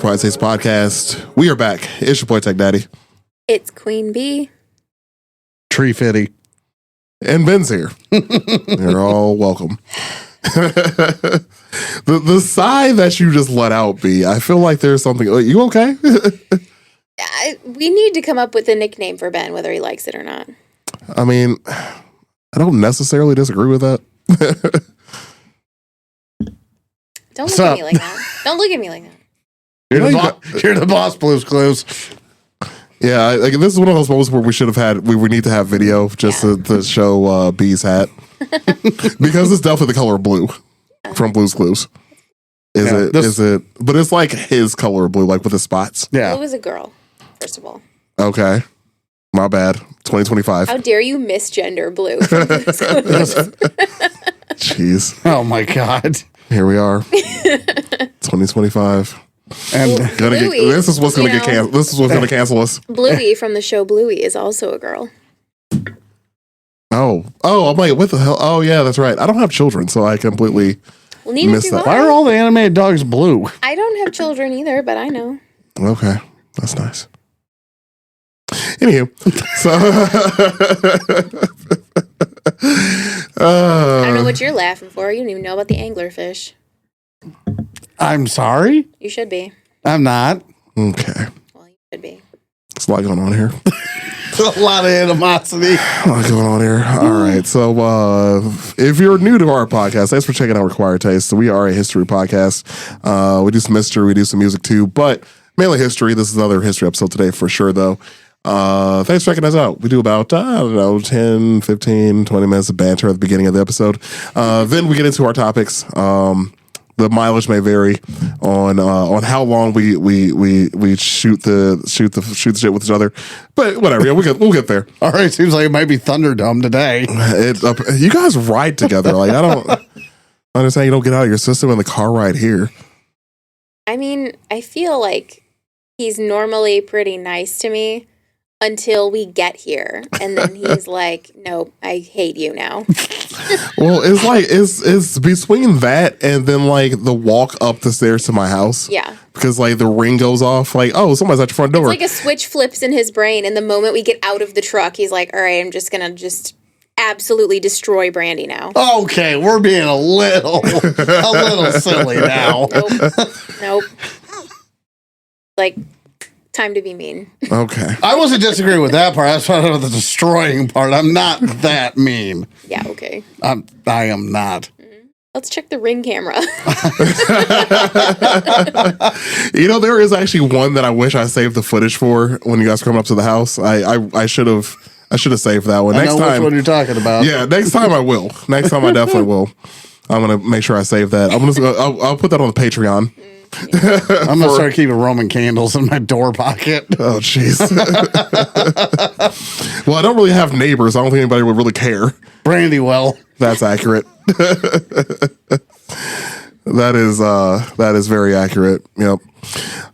Quiet Taste Podcast. We are back. It's your boy Tech Daddy. It's Queen Bee. Tree Fitty. And Ben's here. You're all welcome. the sigh that you just let out, B, I feel like there's something. You okay? We need to come up with a nickname for Ben, whether he likes it or not. I mean, I don't necessarily disagree with that. Don't look at me like that. Don't look at me like that. You're the boss, Blues Clues. Yeah, like, this is one of those moments where we should have had, we need to have video just to show B's hat. Because it's definitely the color blue from Blue's Clues. Is it? But it's like his color of blue, like with the spots. Yeah. Blue is a girl, first of all. Okay. My bad. 2025. How dare you misgender Blue? Jeez. Oh my God. Here we are. 2025. And This is what's going to get canceled. This is what's going to cancel us. Bluey from the show Bluey is also a girl. Oh, I'm like, what the hell? Oh, yeah, that's right. I don't have children, so I completely missed that. why are all the animated dogs blue? I don't have children either, but I know. Okay, that's nice. Anywho, so I don't know what you're laughing for. You don't even know about the anglerfish. I'm sorry? You should be. I'm not. Okay, Well, you should be. there's a lot going on here. A lot of animosity. A lot going on here. All right. So, if you're new to our podcast, thanks for checking out Required Taste. So we are a history podcast. We do some history, we do some music too, but mainly history. This is another history episode today for sure, though. Thanks for checking us out. We do about, 10, 15, 20 minutes of banter at the beginning of the episode. Then we get into our topics. The mileage may vary on how long we shoot the shit with each other, but whatever. Yeah, we'll get there. All right, seems like it might be Thunderdome today. You guys ride together. Like, I don't understand. You don't get out of your system in the car ride here. I mean, I feel like he's normally pretty nice to me until we get here. And then he's like, nope, I hate you now. Well, it's like, it's between that and then like the walk up the stairs to my house. Yeah. Because like the ring goes off, like, oh, somebody's at your front door. It's like a switch flips in his brain. And the moment we get out of the truck, he's like, all right, I'm just going to absolutely destroy Brandy now. Okay, we're being a little silly now. Nope. Like, time to be mean. Okay. I wasn't disagreeing with that part. I was talking about the destroying part. I'm not that mean. Yeah, okay. I am not. Let's check the ring camera. There is actually one that I wish I saved the footage for when you guys come up to the house. I should have saved that one. I know which one you're talking about. Yeah, next time I will. Next time I definitely will. I'm gonna make sure I save that. I'll put that on the Patreon. I'm gonna start keeping Roman candles in my door pocket. Oh, jeez. Well, I don't really have neighbors. I don't think anybody would really care. Brandy will. That's accurate. That is very accurate. Yep.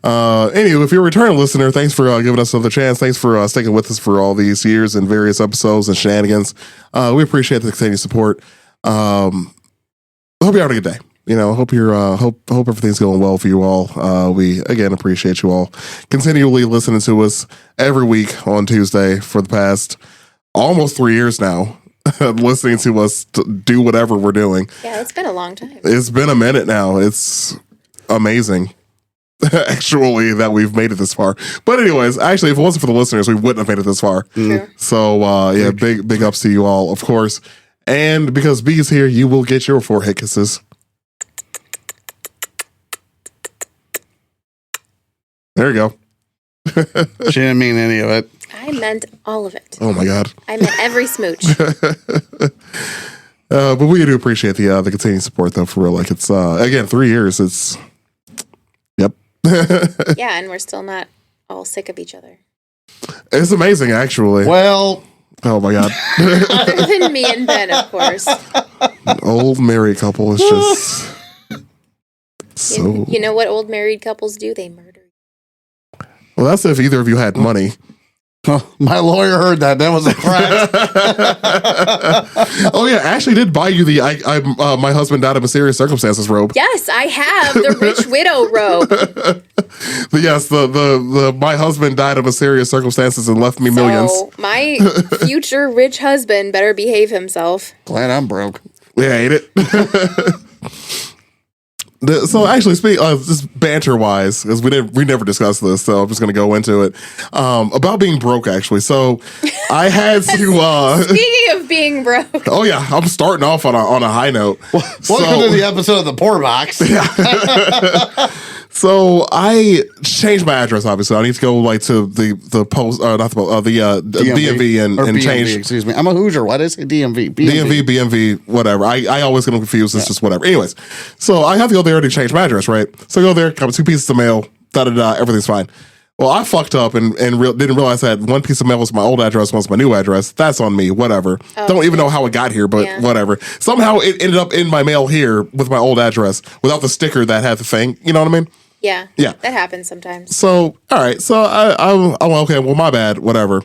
Anyway, if you're a returning listener, thanks for giving us another chance. Thanks for sticking with us for all these years and various episodes and shenanigans. We appreciate the continued support. I hope you're having a good day. Hope you're hope everything's going well for you all. We again appreciate you all continually listening to us every week on Tuesday for the past almost 3 years now. Listening to us do whatever we're doing. Yeah, it's been a long time. It's been a minute now. It's amazing, actually, that we've made it this far. But anyways, actually, if it wasn't for the listeners, we wouldn't have made it this far. True. So yeah, big ups to you all, of course. And because B is here, you will get your forehead kisses. There you go. She didn't mean any of it. I meant all of it. Oh my God. I meant every smooch. But we do appreciate the continued support, though. For real, like it's again 3 years. It's yep. Yeah, and we're still not all sick of each other. It's amazing, actually. Well, oh my God. Other than me and Ben, of course. Old married couple is just so. You know what old married couples do? They murder. Well, that's if either of you had money. My lawyer heard that. That was a threat. Oh yeah, I actually did buy you the my husband died of mysterious circumstances robe. Yes, I have the rich widow robe. But yes, the my husband died of mysterious circumstances and left me millions. So my future rich husband better behave himself. Glad I'm broke. Yeah, ain't it? So actually, just banter wise, because we never discussed this, so I'm just gonna go into it about being broke. Actually, so I had to. Speaking of being broke, Oh yeah, I'm starting off on a high note. Welcome to the episode of the Poor Box. So I changed my address. Obviously, I need to go like to the post, not the DMV and BMV, change. Excuse me, I'm a Hoosier. Why did I say DMV? DMV, whatever. I always get them confused. It's just whatever. Anyways, so I have to go there to change my address, right? So I go there, come with 2 pieces of mail, everything's fine. Well, I fucked up and didn't realize that 1 piece of mail was my old address, one's my new address. That's on me, whatever. Don't even know how it got here, but whatever. Somehow it ended up in my mail here with my old address without the sticker that had the thing. You know what I mean? yeah, Yeah. that happens sometimes. So, all right. So I'm okay. Well, my bad. Whatever.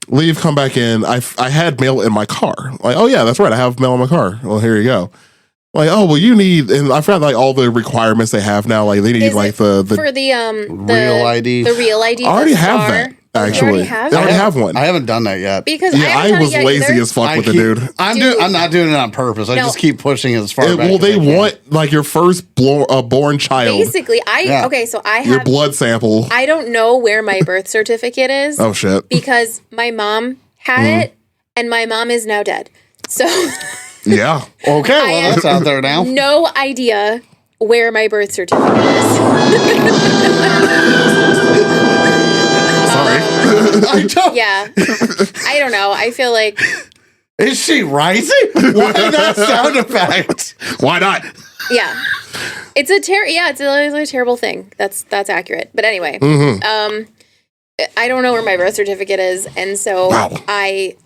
Leave, come back in. I had mail in my car. Like, oh yeah, that's right. I have mail in my car. Well, here you go. Like, oh well, you need, and I forgot like all the requirements they have now. Like they need Is like it the for the Real ID. the real ID. I already the have star. that. You Actually, already have they already it? have one. I haven't done that yet. Because Yeah, I haven't was done it yet lazy either. as fuck with it, dude. I'm not doing it on purpose. I just keep pushing it as far back. Well, as they I can. want like your first born child, Basically, Yeah. so I your have. blood sample. I don't know where my birth certificate is. Oh shit. Because my mom had it, and my mom is now dead. So Yeah. Okay, I well have- that's out there now. no idea where my birth certificate is. Sorry. I don't, Yeah, I don't know. I feel like Is she rising? Why that sound effect? Why not? yeah, it's a it's a terrible thing. That's accurate. But anyway, I don't know where my birth certificate is, and so Wow. I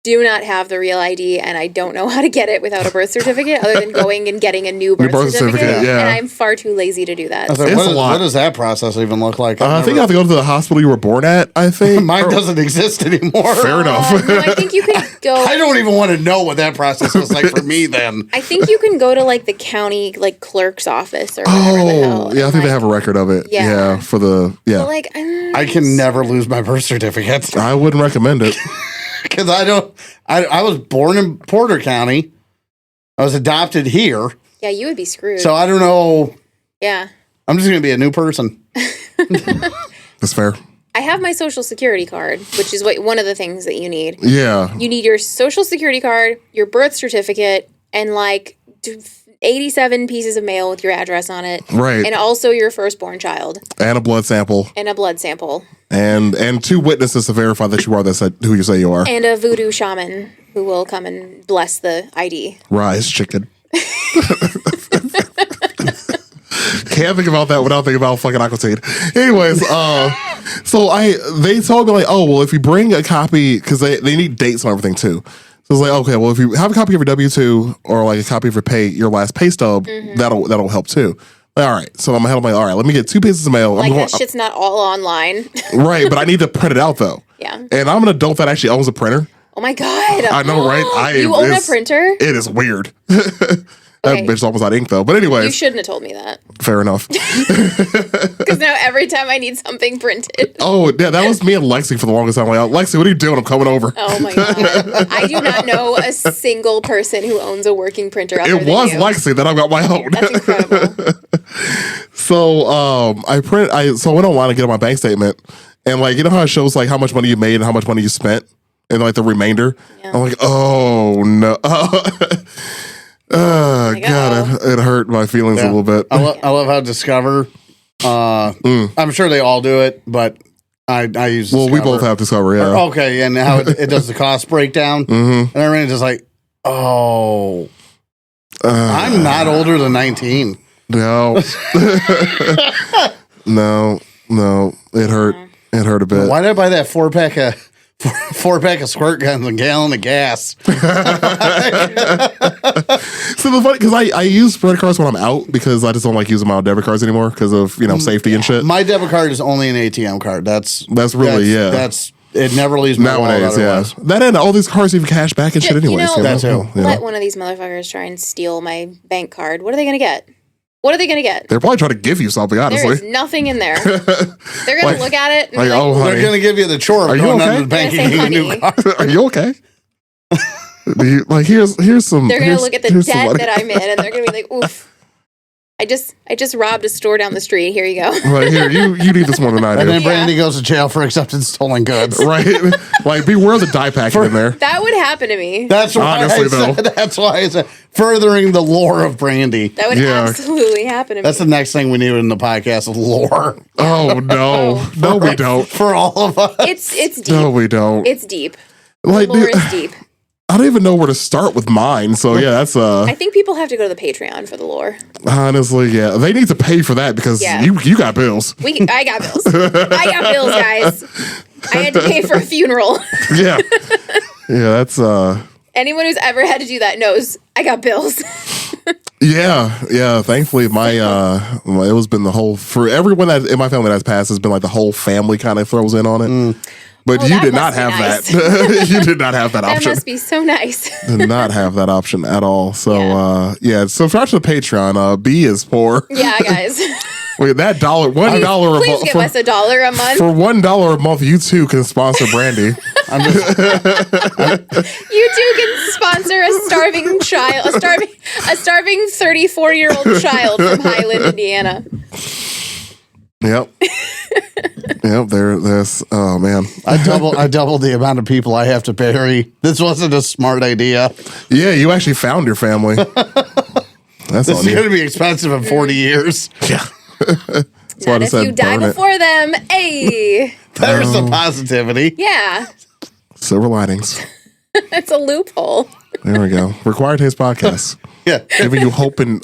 do not have the real ID, and I don't know how to get it without a birth certificate, other than going and getting a new birth, birth certificate, yeah. And I'm far too lazy to do that. I was like, It's a what lot. does that process even look like? I think I have to go to the hospital you were born at. I think Mine doesn't exist anymore. Fair enough. No, I think you could go. I don't even want to know what that process was like for me then. I think you can go to like the county like clerk's office or whatever the hell. Oh, yeah, I think they have a record of it. Yeah. Yeah, for the But like, I can never lose my birth certificate I wouldn't recommend it. because I was born in Porter County. I was adopted here. yeah, you would be screwed. So I don't know. Yeah. I'm just going to be a new person. That's fair. I have my social security card, which is one of the things that you need. Yeah. You need your social security card, your birth certificate, and like 87 pieces of mail with your address on it. Right. And also your firstborn child And a blood sample. and a blood sample And 2 witnesses to verify that you are who you say you are. and a voodoo shaman who will come and bless the ID. Rise, chicken. Can't think about that without thinking about fucking Aquatine. Anyways, so they told me like, oh well, if you bring a copy, because they need dates and everything too. So it's like, okay, well if you have a copy of your W-2 or like a copy of your last pay stub, that'll help too. Like, all right, so I'm like, all right, let me get 2 pieces of mail. Like that shit's not all online. Right, but I need to print it out though. Yeah. And I'm an adult that actually owns a printer. Oh my God. I know, right? You own a printer? It is weird. Okay. That bitch almost out ink though. But You anyways, shouldn't have told me that. fair enough. Because now every time I need something printed. Oh, yeah, that was me and Lexi for the longest time. Like, Lexi, what are you doing? I'm coming over. Oh my God. I do not know a single person who owns a working printer other It than was you. Lexi that I got my own. That's incredible. So I went online to get my bank statement, and like, you know how it shows like how much money you made and how much money you spent, and like the remainder. Yeah. I'm like, oh no. God, it hurt my feelings a Yeah. little bit. I love how Discover, I'm sure they all do it, but I use Well, we Discover. both have Discover, yeah. Okay, and how it does the cost breakdown. And everything's just like, oh, I'm not older than 19. No. no, it hurt. It hurt a bit. Why did I buy that 4-pack of squirt guns and a gallon of gas? So the funny, because I use credit cards when I'm out because I just don't like using my own debit cards anymore because of safety and shit. My debit card is only an ATM card. That's That's really, yeah. That's It never leaves my wallet Nowadays, yeah. otherwise. That and all these cars even cash back and shit You anyways. know, That too. Let one of these motherfuckers try and steal my bank card. What are they going to get? What are they going to get? They're probably trying to give you something, There is honestly. nothing in there. They're going Like- to look at it and like, be like, oh, They're honey. going to give you the chore of Are you going okay? down to the bank They're and gonna getting a say, new car. Are you okay? Do you, like here's some. they're going here's- to look at the here's some debt money. that I'm in and they're going to be like, oof. I just robbed a store down the street. Here you go. Like here, you need this more than I And do. then Yeah. Brandy goes to jail for accepting stolen goods. Right? Like beware of the die packet in there. That would happen to me. That's why Honestly, I said, though. that's why I said furthering the lore of Brandy. That would Yeah. absolutely happen to me. That's the next thing we need in the podcast is lore Oh no, Oh. no, we don't. for all of us. it's deep. No, we don't. It's deep. Like The lore dude, is deep. I don't even know where to start with mine. So yeah, that's I think people have to go to the Patreon for the lore. honestly, yeah, they need to pay for that because Yeah. you got bills. I got bills. I got bills, guys. I had to pay for a funeral. Yeah, yeah, that's Anyone who's ever had to do that knows I got bills. yeah. Thankfully, my it was been the whole for everyone that in my family that's passed has been like the whole family kind of throws in on it. But Oh, you that did not must be have nice. that. You did not have that That option. must be so nice. Did not have that option at all. So Yeah. yeah. So for the Patreon, B is poor. Yeah, guys. Wait, that $1 a Please month give for, us $1 a month. for $1 a month, you too can sponsor Brandy. I'm just, You too can sponsor a starving child, a starving 34-year-old child from Highland, Indiana. Yep. Yep. There's. Oh man. I doubled the amount of people I have to bury. This wasn't a smart idea. Yeah, you actually found your family. That's This on is going you. to be expensive in 40 years. Yeah. That's why I Not if said you die burn it. before them. Hey. There's some positivity. Yeah. Silver linings. It's a loophole. There we go. Required Taste Podcast, Yeah. giving you hope and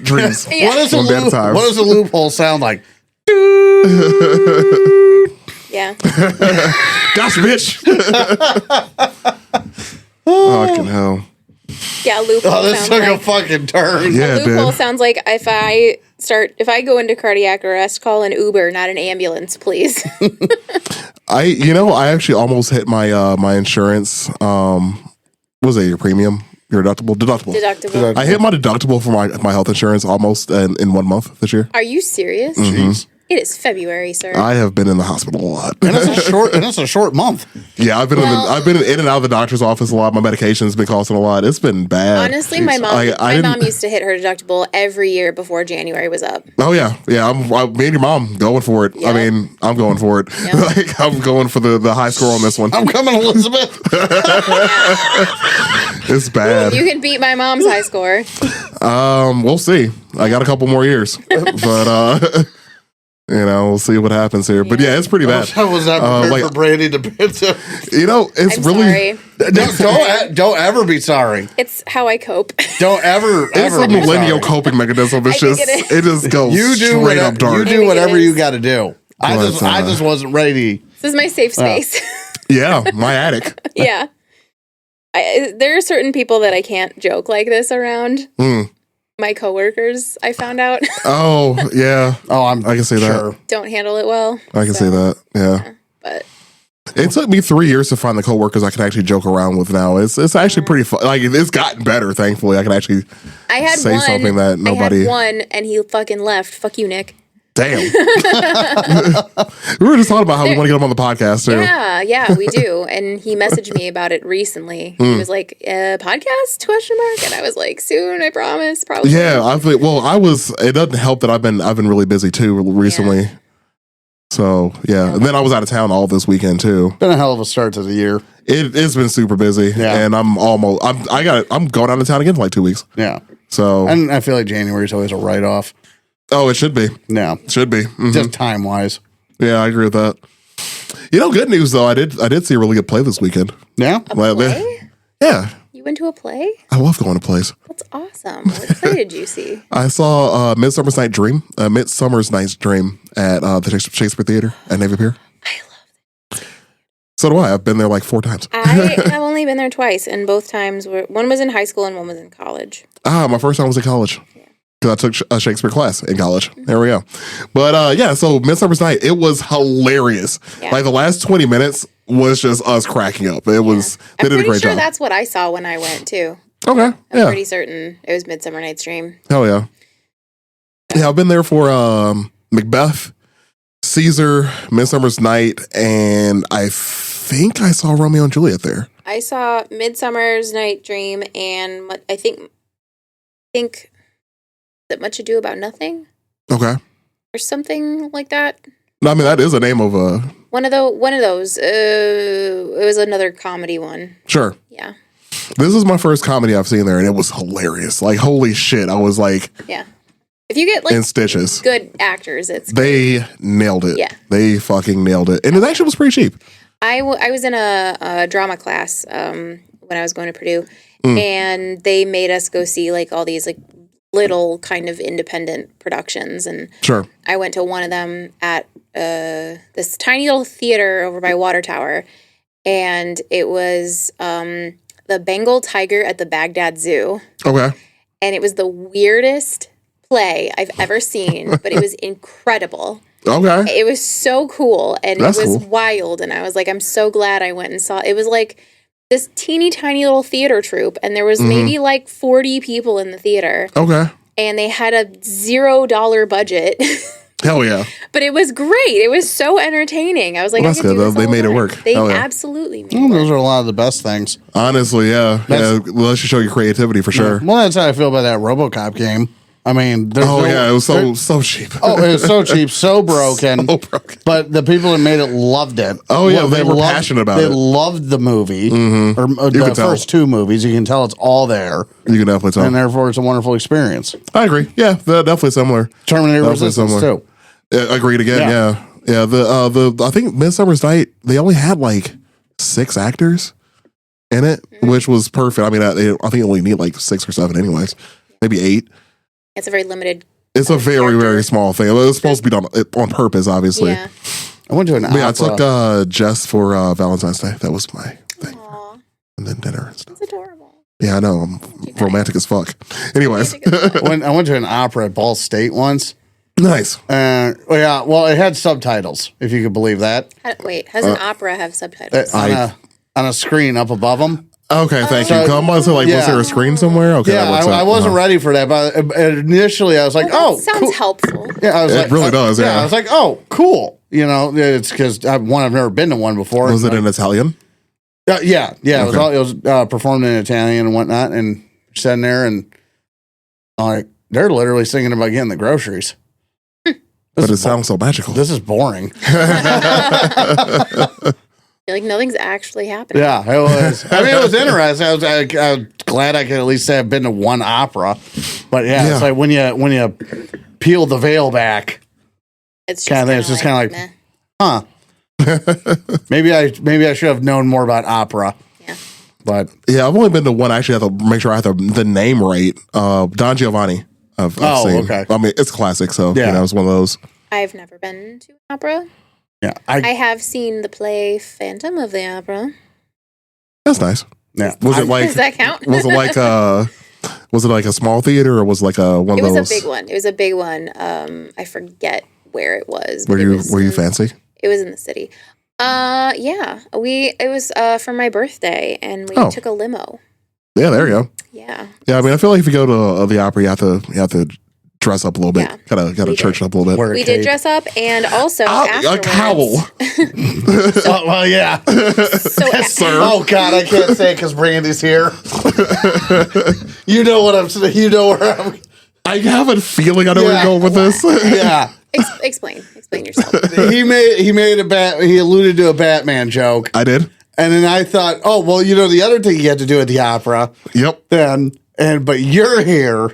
dreams. Yeah. What does a One day at a time. what does a loophole sound like? Yeah. Gotcha, bitch. Fucking hell. Yeah, loophole Oh, this sounds took a like. fucking turn. Yeah, it Loophole did. sounds like if I go into cardiac arrest, call an Uber, not an ambulance, please. I actually almost hit my my insurance. What was it, your premium? Your deductible? Deductible. I hit my deductible for my health insurance almost in 1 month this year. Are you serious? Jeez. It is February, sir. I have been in the hospital a lot. And it's a short month. Yeah, I've been in and out of the doctor's office a lot. My medication's been costing a lot. It's been bad. Honestly, my mom I didn't- mom used to hit her deductible every year before January was up. Oh yeah. Me and your mom going for it. Yeah. I mean, I'm going for it. Yeah. Like I'm going for the high score on this one. I'm coming, Elizabeth. It's bad. You can beat my mom's high score. We'll see. I got a couple more years, but we'll see what happens here. But yeah, it's pretty bad. I was not prepared like- for Brandy to. It's I'm really sorry. Don't ever be sorry. It's how I cope. Don't ever it's ever a be millennial sorry. coping mechanism. It's I think just it it just goes You do straight whatever, up dark. you I do think whatever it you is. got to do. I But, just wasn't ready. This is my safe space. Yeah, my attic. Yeah. There are certain people that I can't joke like this around. Mm. My coworkers, I found out, Oh yeah, Oh, I can see that. sure. don't handle it well. I can see that. Yeah. But It took me 3 years to find the coworkers I can actually joke around with now. It's actually pretty fun. Like it's gotten better, thankfully. I can actually I had say one. something that nobody. I had one, and he fucking left. Fuck you, Nick. Damn. We were just talking about how we want to get him on the podcast too. Yeah, we do. And he messaged me about it recently. Hmm. He was like, "Podcast?" ? And I was like, "Soon, I promise." Probably. Yeah, it doesn't help that I've been really busy too recently. So yeah, and then I was out of town all this weekend too. Been a hell of a start to the year. It's been super busy, Yeah. and I'm going out of town again in like 2 weeks. Yeah, So and I feel like January is always a write off. it should be, Yeah, should be. Mhm. just time wise. Yeah, I agree with that. Good news though. I did see a really good play this weekend. Yeah, A Well, play? Yeah, You went to a play? I love going to plays. That's awesome. What play did you see? I saw Midsummer's Night's Dream at the Shakespeare Theater at Navy Pier. I love So do I. I've been there like 4 times. I have only been there twice, and both times one was in high school and one was in college. My first time was in college. because I took a Shakespeare class in college. There we go. But so Midsummer's Night, it was hilarious. Yeah. Like the last 20 minutes was just us cracking up. It was, they I'm did a pretty great sure job. that's what I saw when I went too. Okay. I'm Yeah. pretty certain it was Midsummer Night's Dream. Hell yeah. Yeah, I've been there for Macbeth, Caesar, Midsummer's Night, and I think I saw Romeo and Juliet there. I saw Midsummer's Night Dream and I think that Much Ado About Nothing Okay. or something like that. No, I mean, that is the name of a... One of those. It was another comedy one. Sure. Yeah. This is my first comedy I've seen there, and it was hilarious. Like, holy shit. I was like Yeah. If you get like in stitches. good actors, it's They nailed it. Yeah. They fucking nailed it. And it actually was pretty cheap. I was in a drama class when I was going to Purdue, and they made us go see like all these like little kind of independent productions, and Sure. I went to one of them at this tiny little theater over by Water Tower, and it was the Bengal Tiger at the Baghdad Zoo, Okay. and it was the weirdest play I've ever seen, but it was incredible. Okay. It was so cool, and That's it was cool. wild, and I was like, I'm so glad I went and saw it. It was like this teeny tiny little theater troupe, and there was maybe like 40 people in the theater, Okay. and they had a $0 budget. Hell yeah. But it was great. It was so entertaining. I was like, Well, I that's could good, do this though. They all made it night. work. They Hell yeah. absolutely made it Well, work. those are a lot of the best things. Honestly, yeah. Yeah. Let's show your creativity for sure. Well, that's how I feel about that RoboCop game. I mean, there's Oh, no- yeah. It was there- so cheap. Oh, it was so cheap, so broken. So broken. But the people that made it loved it. Oh, yeah, they were passionate about they it. They loved the movie, or could the tell. first two movies. You can tell it's all there, You can definitely tell. and therefore it's a wonderful experience. I agree. Yeah, they're definitely similar. Terminator Definitely Resistance similar. too. Yeah, agreed again. Yeah. Yeah. The I think Midsummer's Night, they only had like 6 actors in it, which was perfect. I mean, I think you only need like 6 or 7 anyways. Maybe 8. It's a very limited. It's a very, character. very small thing. It was supposed to be done on purpose, obviously. Yeah. I went to an But yeah, I opera. took Jess for Valentine's Day. That was my thing. Aw, And then dinner and stuff. it's adorable. Yeah, I know. I'm romantic as fuck. Anyways. I went to an opera at Ball State once. Nice. Well, it had subtitles, if you could believe that, Wait, how does an opera have subtitles? on a screen up above them. Okay, thank So- you. Come on. So, like, was Yeah. there a screen somewhere? Okay, Yeah, that works I out. wasn't Uh-huh. ready for that, but initially I was like, Well, that "Oh, sounds cool." helpful. Yeah, I was It like, really does, yeah. I was like, "Oh, cool." You know, it's because I've never been to one before. Was it Like, in Italian? yeah. It was Okay. all, it was performed in Italian and whatnot, and sitting there and like they're literally singing about getting the groceries. But it sounds so magical. This is boring. You're like, nothing's actually happening. Yeah, it was. I mean, it was interesting. I was glad I could at least say I've been to one opera. But yeah, it's Yeah. like when you peel the veil back, It's just Kinda thing, it's just kinda like- meh. huh? maybe I should have known more about opera. Yeah. But Yeah, I've only been to one. Actually, I have to make sure I have the name right. Don Giovanni. I've Oh, seen. okay. I mean, it's classic, so Yeah. it's one of those. I've never been to an opera. yeah, I have seen the play Phantom of the Opera. That's nice. yeah. Was it like? Does that count? Was it like Was it like a small theater or was it like one It of was those? a big one. It was a big one. I forget where it was. Were but you it was fancy? It was in the city. Yeah. It was for my birthday, and we Oh. took a limo. Yeah, there you go. Yeah. Yeah, I mean, I feel like if you go to the opera, you have to dress up a little bit. Yeah. Gotta We church did. it up a little bit. Wear a We did cape. dress up, and also A afterwards. cowl. Oh, well, yeah. So Yes, sir. Oh God, I can't say it because Brandy's here. You know what I'm saying. You know where I'm. I have a feeling I know where Yeah. you're going with this. Yeah. explain yourself. He made he alluded to a Batman joke, I did. and then I thought, oh well, the other thing you had to do at the opera, Yep. but you're here.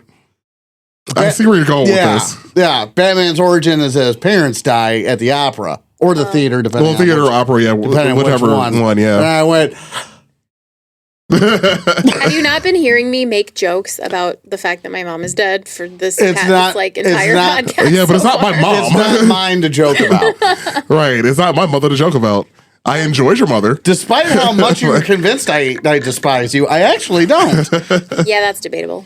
I see where you're going Yeah, with this. yeah. Batman's origin is that his parents die at the opera or the theater, depending. Well, theater, on opera, yeah, depending on which whatever one. And yeah. I went, Have you not been hearing me make jokes about the fact that my mom is dead for this It's not- entire it's not- podcast? Yeah, but it's so not my far? mom. it's not mine to joke about. Right. It's not my mother to joke about. I enjoyed your mother. Despite how much you were convinced I despise you, I actually don't. Yeah, that's debatable.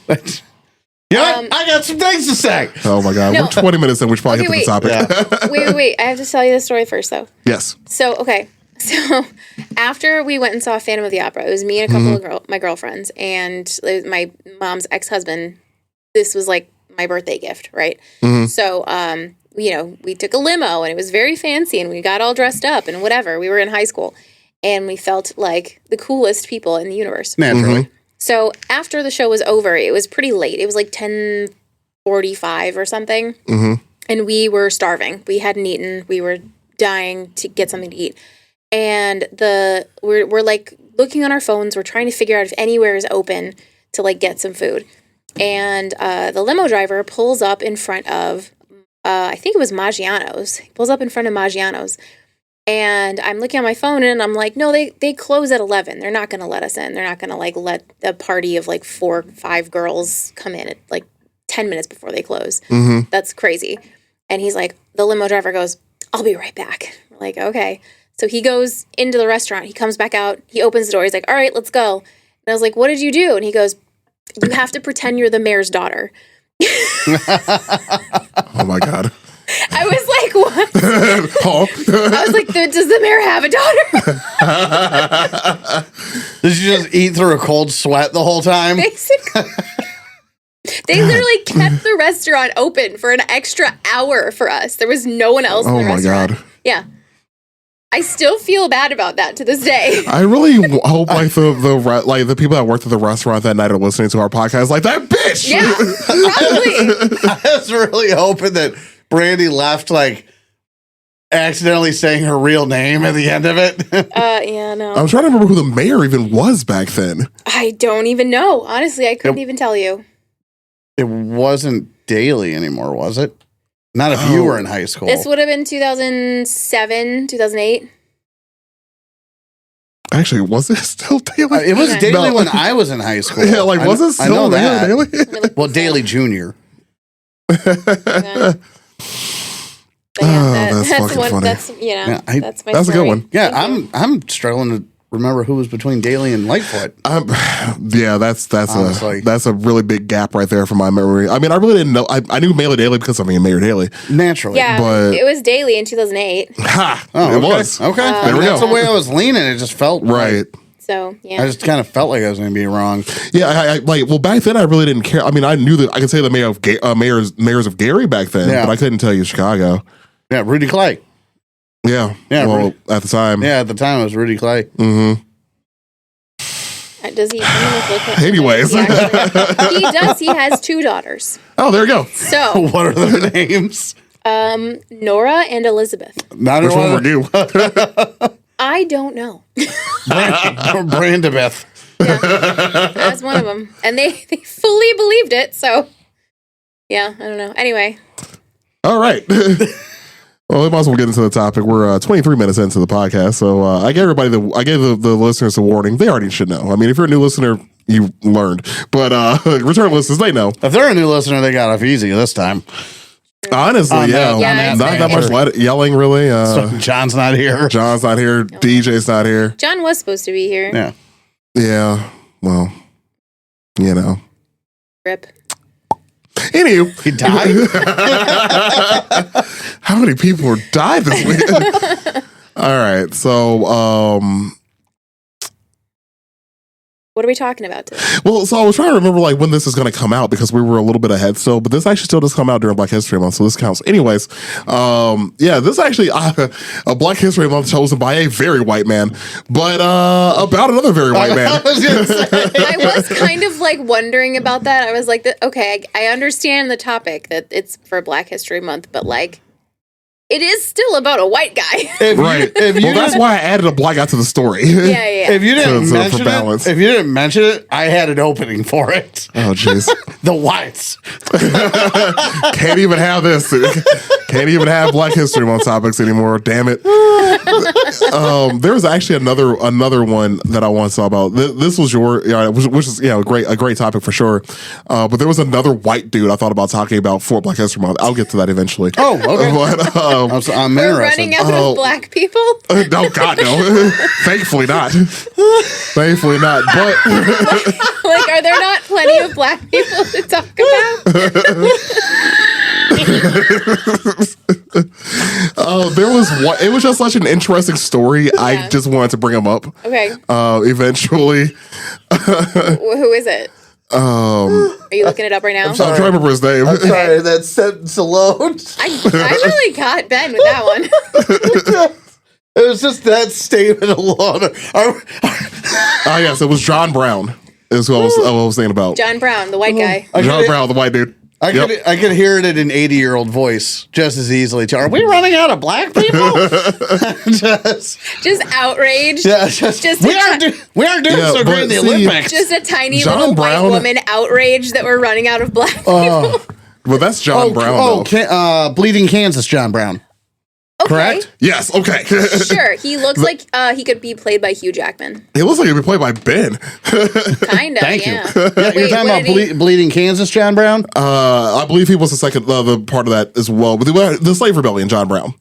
You know what? I got some things to say. Oh my God. No. We're 20 minutes in. We should probably Okay, get to the topic. Wait. I have to tell you the story first, though. Yes. So, okay. So, after we went and saw Phantom of the Opera, it was me and a couple of my girlfriends, and it was my mom's ex-husband. This was like my birthday gift, right? So, we took a limo, and it was very fancy, and we got all dressed up and whatever. We were in high school, and we felt like the coolest people in the universe. Naturally. So after the show was over, it was pretty late. It was like 10:45 or something. And we were starving. We hadn't eaten. We were dying to get something to eat. And we're like looking on our phones. We're trying to figure out if anywhere is open to like get some food. And the limo driver pulls up in front of, I think it was Maggiano's. He pulls up in front of Maggiano's. And I'm looking on my phone and I'm like, no, they close at 11. They're not going to let us in. They're not going to like let a party of like 4 or 5 girls come in at like 10 minutes before they close. That's crazy. And he's like, the limo driver goes, I'll be right back. We're like, okay. So he goes into the restaurant. He comes back out. He opens the door. He's like, all right, let's go. And I was like, what did you do? And he goes, you have to pretend you're the mayor's daughter. Oh my God. I was like, what? I was like, does the mayor have a daughter? Did you just eat through a cold sweat the whole time? Basically. They literally kept the restaurant open for an extra hour for us. There was no one else in the restaurant. Oh my God. Yeah. I still feel bad about that to this day. I really hope like the people that worked at the restaurant that night are listening to our podcast like that bitch. Yeah, probably. I was really hoping that Brandy left like accidentally saying her real name at the end of it. Yeah, no. I'm trying to remember who the mayor even was back then. I don't even know. Honestly, I couldn't even tell you. It wasn't Daly anymore, was it? Not if you were in high school. This would have been 2007, 2008. Actually, was it still Daly? It was Okay. Daly No. when I was in high school. Yeah, like was it I know still that. Daly? Well, Daly Jr. Yeah. But yeah, that's fucking one, funny. That's that's my That's a good story. one. Yeah, Thank you. I'm struggling to remember who was between Daly and Lightfoot. Yeah, that's Honestly. a really big gap right there from my memory. I mean, I really didn't know. I knew Mayor Daly because of Mayor Daly. Naturally. Yeah, But- it was daily in 2008. Ha! Oh, it okay. was. Okay. There we That's go. the way I was leaning. It just felt Right. So I yeah, just kind of felt like I was going to be wrong. Yeah, I like. Well, back then I really didn't care. I mean, I knew that I could say the mayors of Gary back then, Yeah. but I couldn't tell you Chicago. Yeah, Rudy Clay. Yeah. Yeah, Well, Rudy. at the time. Yeah, at the time it was Rudy Clay. Mm-hmm. does he? Anyways. He actually- he does. He has 2 daughters. Oh, there you go. So What are their names? Nora and Elizabeth. Not Which one were you? I don't know. Brandabeth. That's one of them, and they fully believed it. So yeah, I don't know. Anyway, All right. Well, we might as well get into the topic. We're 23 minutes into the podcast, so I gave the listeners a warning. They already should know. I mean, if you're a new listener, you learned, but return listeners, they know. If they're a new listener, they got off easy this time. Honestly, On that- yeah, on that not that much yelling, really. So John's not here. John's not here. DJ's not here. John was supposed to be here. Yeah. Yeah, well, you know. Rip. Anywho, He died? how many people died this week? All right, so What are we talking about today? well, so I was trying to remember like when this is going to come out because we were a little bit ahead still, but this actually still does come out during Black History Month, so this counts. Anyways, yeah, this is actually a Black History Month chosen by a very white man, but about another very white man. I was gonna say. I was kind of like wondering about that. I was like, okay, I understand the topic that it's for Black History Month, but like, it is still about a white guy. If you- Right. if you Well, that's didn't- why I added a black guy to the story. Yeah. If you didn't So for mention balance. it, I had an opening for it. Oh, jeez. The whites. Can't even have this. Can't even have Black History Month topics anymore. Damn it. There was actually another one that I want to talk about. This was which is a great topic for sure. But there was another white dude I thought about talking about for Black History Month. I'll get to that eventually. Oh, okay. But, I'm We're interested. running out of black people. no, God, no. Thankfully not. Thankfully not. But Like, are there not plenty of black people to talk about? there was one. It was just such an interesting story. I just wanted to bring him up. Okay. Eventually. Who is it? Are you looking it up right now? I'm trying to remember his name. Sorry, that sentence alone. I really got Ben with that one. It was just that statement alone. Yes, it was John Brown. Is who I was thinking about. John Brown, the white guy. John Brown, the white dude. I could hear it in an 80-year-old voice just as easily. Are we running out of black people? Just outraged. Yeah, we aren't doing so great in the Olympics. Just a tiny John little Brown- white woman outraged that we're running out of black people. Well, that's John Brown. though. Bleeding Kansas, John Brown. Okay. Correct? Yes. Okay. Sure. He looks like he could be played by Hugh Jackman. He looks like he'd be played by Ben. Kind of. Thank you. Yeah. Yeah, you're talking about Bleeding Kansas, John Brown? I believe he was the second the part of that as well. But the slave rebellion, John Brown.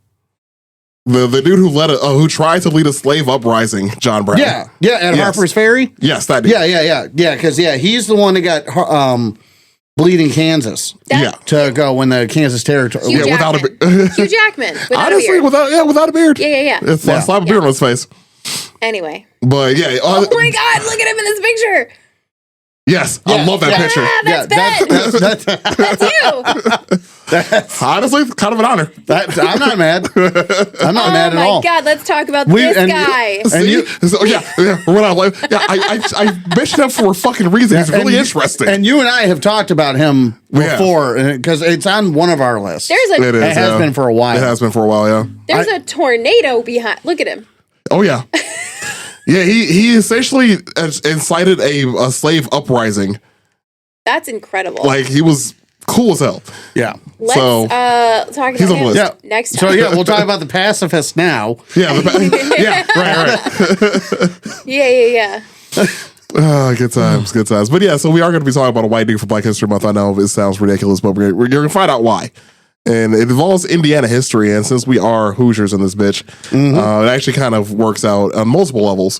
The dude who tried to lead a slave uprising, John Brown. Yeah. At Harper's Ferry? Yes, that dude. Yeah, because he's the one that got Bleeding Kansas to go when the Kansas territory. Hugh without a Hugh Jackman. Without honestly, a beard. without a beard. Yeah. It's like slap a beard on his face. Anyway. But yeah. Oh my God! Look at him in this picture. Yes, I love that picture. That's Ben. That's you. Honestly, kind of an honor. I'm not mad. I'm not mad at all. Oh my God! Let's talk about this guy. I mentioned him for a fucking reason. He's really interesting. And you and I have talked about him before because it's on one of our lists. It has been for a while. It has been for a while, yeah. There's a tornado behind. Look at him. Oh yeah. Yeah, he essentially incited a slave uprising. That's incredible. Like, he was cool as hell. Yeah. Let's talk about he's on the him list. next So time. we'll talk about the pacifists now. Yeah, right. Yeah. Good times. But yeah, so we are going to be talking about a white dude for Black History Month. I know it sounds ridiculous, but you're going to find out why. And it involves Indiana history, and since we are Hoosiers in this bitch, it actually kind of works out on multiple levels.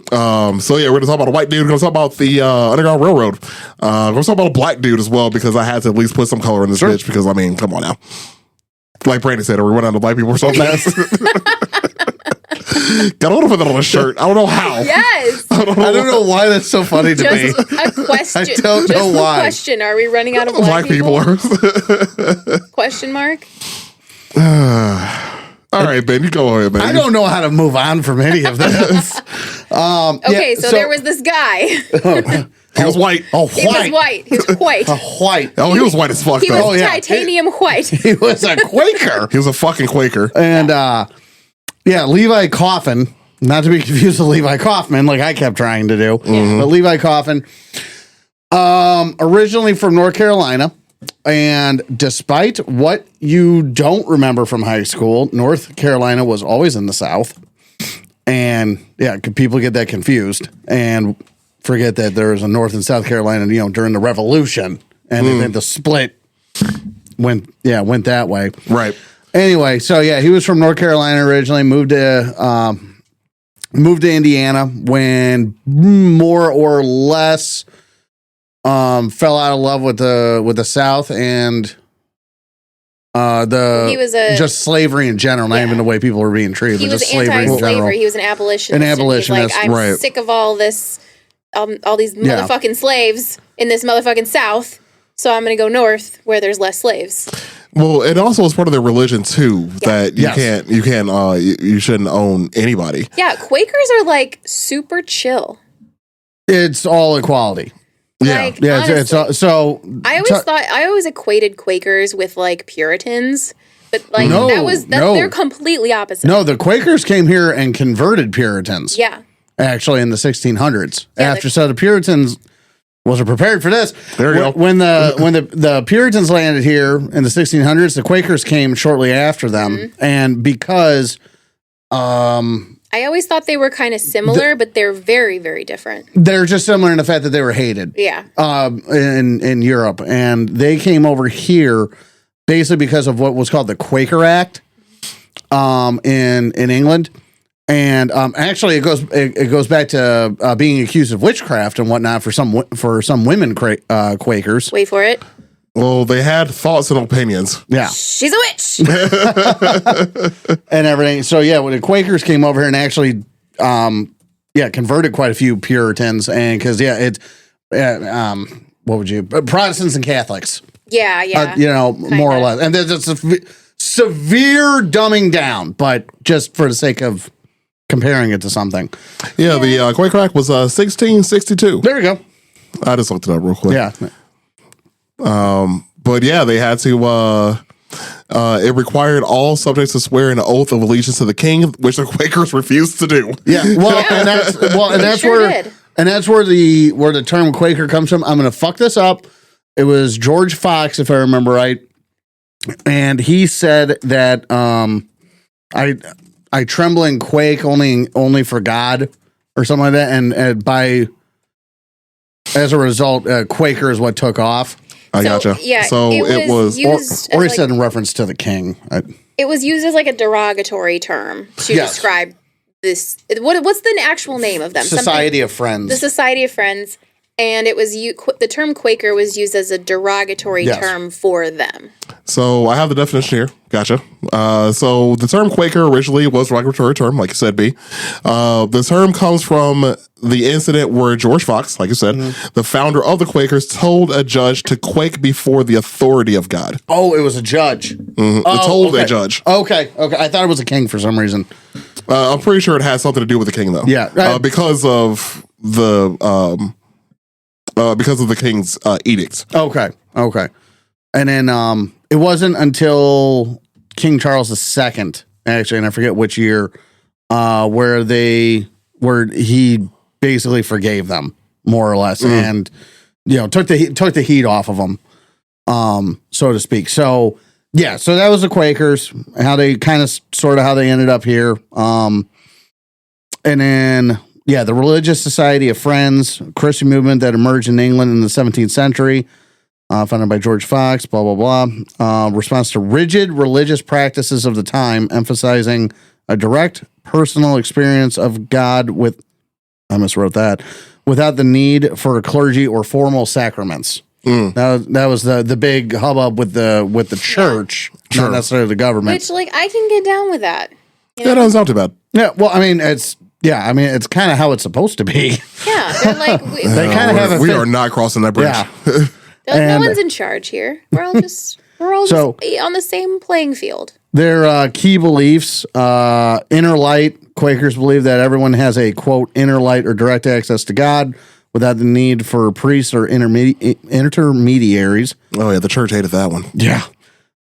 So yeah, we're gonna talk about a white dude. We're gonna talk about the Underground Railroad. We're gonna talk about a black dude as well because I had to at least put some color in this bitch. Because I mean, come on now. Like Brandon said, are we running out of black people so fast? God, I want to put that on a shirt. I don't know how. Yes. I don't know why that's so funny to me. Just a question. I don't know why. Question: are we running out of black people? Question mark. All right, Ben, you go ahead, man. I don't know how to move on from any of this. Okay, so there was this guy. He was white. Oh, He was white. He was white. White. Oh, he was white as fuck, He though. was titanium white. He was a Quaker. He was a fucking Quaker. And Levi Coffin, not to be confused with Levi Kaufman, like I kept trying to do, but Levi Coffin, originally from North Carolina. And despite what you don't remember from high school, North Carolina was always in the South. And people get that confused and forget that there was a North and South Carolina, during the Revolution. And then the split went that way. Right. Anyway, so he was from North Carolina originally, moved to Indiana when more or less fell out of love with the South and He was just slavery in general, not even the way people were being treated, He but was just slavery in general. anti-slavery. He was an abolitionist. An and he's abolitionist, like, I'm right. sick of all this, all these motherfucking slaves in this motherfucking South. So I'm going to go north where there's less slaves. Well, it also is part of their religion too that you shouldn't own anybody. Yeah, Quakers are like super chill. It's all equality. Like, It's so. I always equated Quakers with like Puritans, but like they're completely opposite. No, the Quakers came here and converted Puritans. Yeah. Actually, in the 1600s. Yeah, So the Puritans Wasn't prepared for this. There you go. When the Puritans landed here in the 1600s, the Quakers came shortly after them, and because I always thought they were kind of similar, but they're very, very different. they're just similar in the fact that they were hated. Yeah. In Europe, and they came over here basically because of what was called the Quaker Act, in England, and actually it goes back to being accused of witchcraft and whatnot for some women Quakers. Wait for it. Well, they had thoughts and opinions. Yeah, She's a witch. and everything. So yeah, when the Quakers came over here and actually, converted quite a few Puritans, and because what would you Protestants and Catholics? Yeah. More or less. And there's a severe dumbing down, but just for the sake of comparing it to something. Yeah, the Quaker Act was 1662. There we go. I just looked it up real quick. Yeah. But yeah, they had to. It required all subjects to swear an oath of allegiance to the king, which the Quakers refused to do. Yeah. Well, and that's sure where did. and that's where the term Quaker comes from. I'm going to fuck this up. It was George Fox, if I remember right, and he said that I tremble and quake only for God or something like that, and as a result, Quaker is what took off. I gotcha. Yeah, So it was used Or he as said in reference to the king. it was used as like a derogatory term to Yes. describe this. What's the actual name of them? Society of Friends. The Society of Friends, and it was the term Quaker was used as a derogatory Yes. term for them. So I have the definition here. Gotcha. So the term Quaker originally was a derogatory term, like you said, B. The term comes from the incident where George Fox, like you said, the founder of the Quakers, told a judge to quake before the authority of God. Oh, it was a judge. Told a judge. Okay. I thought it was a king for some reason. I'm pretty sure it has something to do with the king, though. Yeah, right. Because of the king's edict. Okay. And then it wasn't until King Charles II, actually, and I forget which year, where he basically forgave them, more or less, and took the heat off of them, so to speak. So yeah, so that was the Quakers, how they how they ended up here, and then. Yeah, the Religious Society of Friends, Christian movement that emerged in England in the 17th century, founded by George Fox, blah, blah, blah. Response to rigid religious practices of the time, emphasizing a direct personal experience of God I miswrote that, without the need for clergy or formal sacraments. That was the big hubbub with the church, not necessarily the government. Which, I can get down with that. Yeah, that doesn't sound too bad. Yeah, well, I mean, it's kind of how it's supposed to be. Yeah, they're like, They kind of have We are not crossing that bridge. Yeah. no one's in charge here. We're all just on the same playing field. Their key beliefs, inner light. Quakers believe that everyone has a, quote, inner light or direct access to God without the need for priests or intermediaries. Oh, yeah, the church hated that one. Yeah.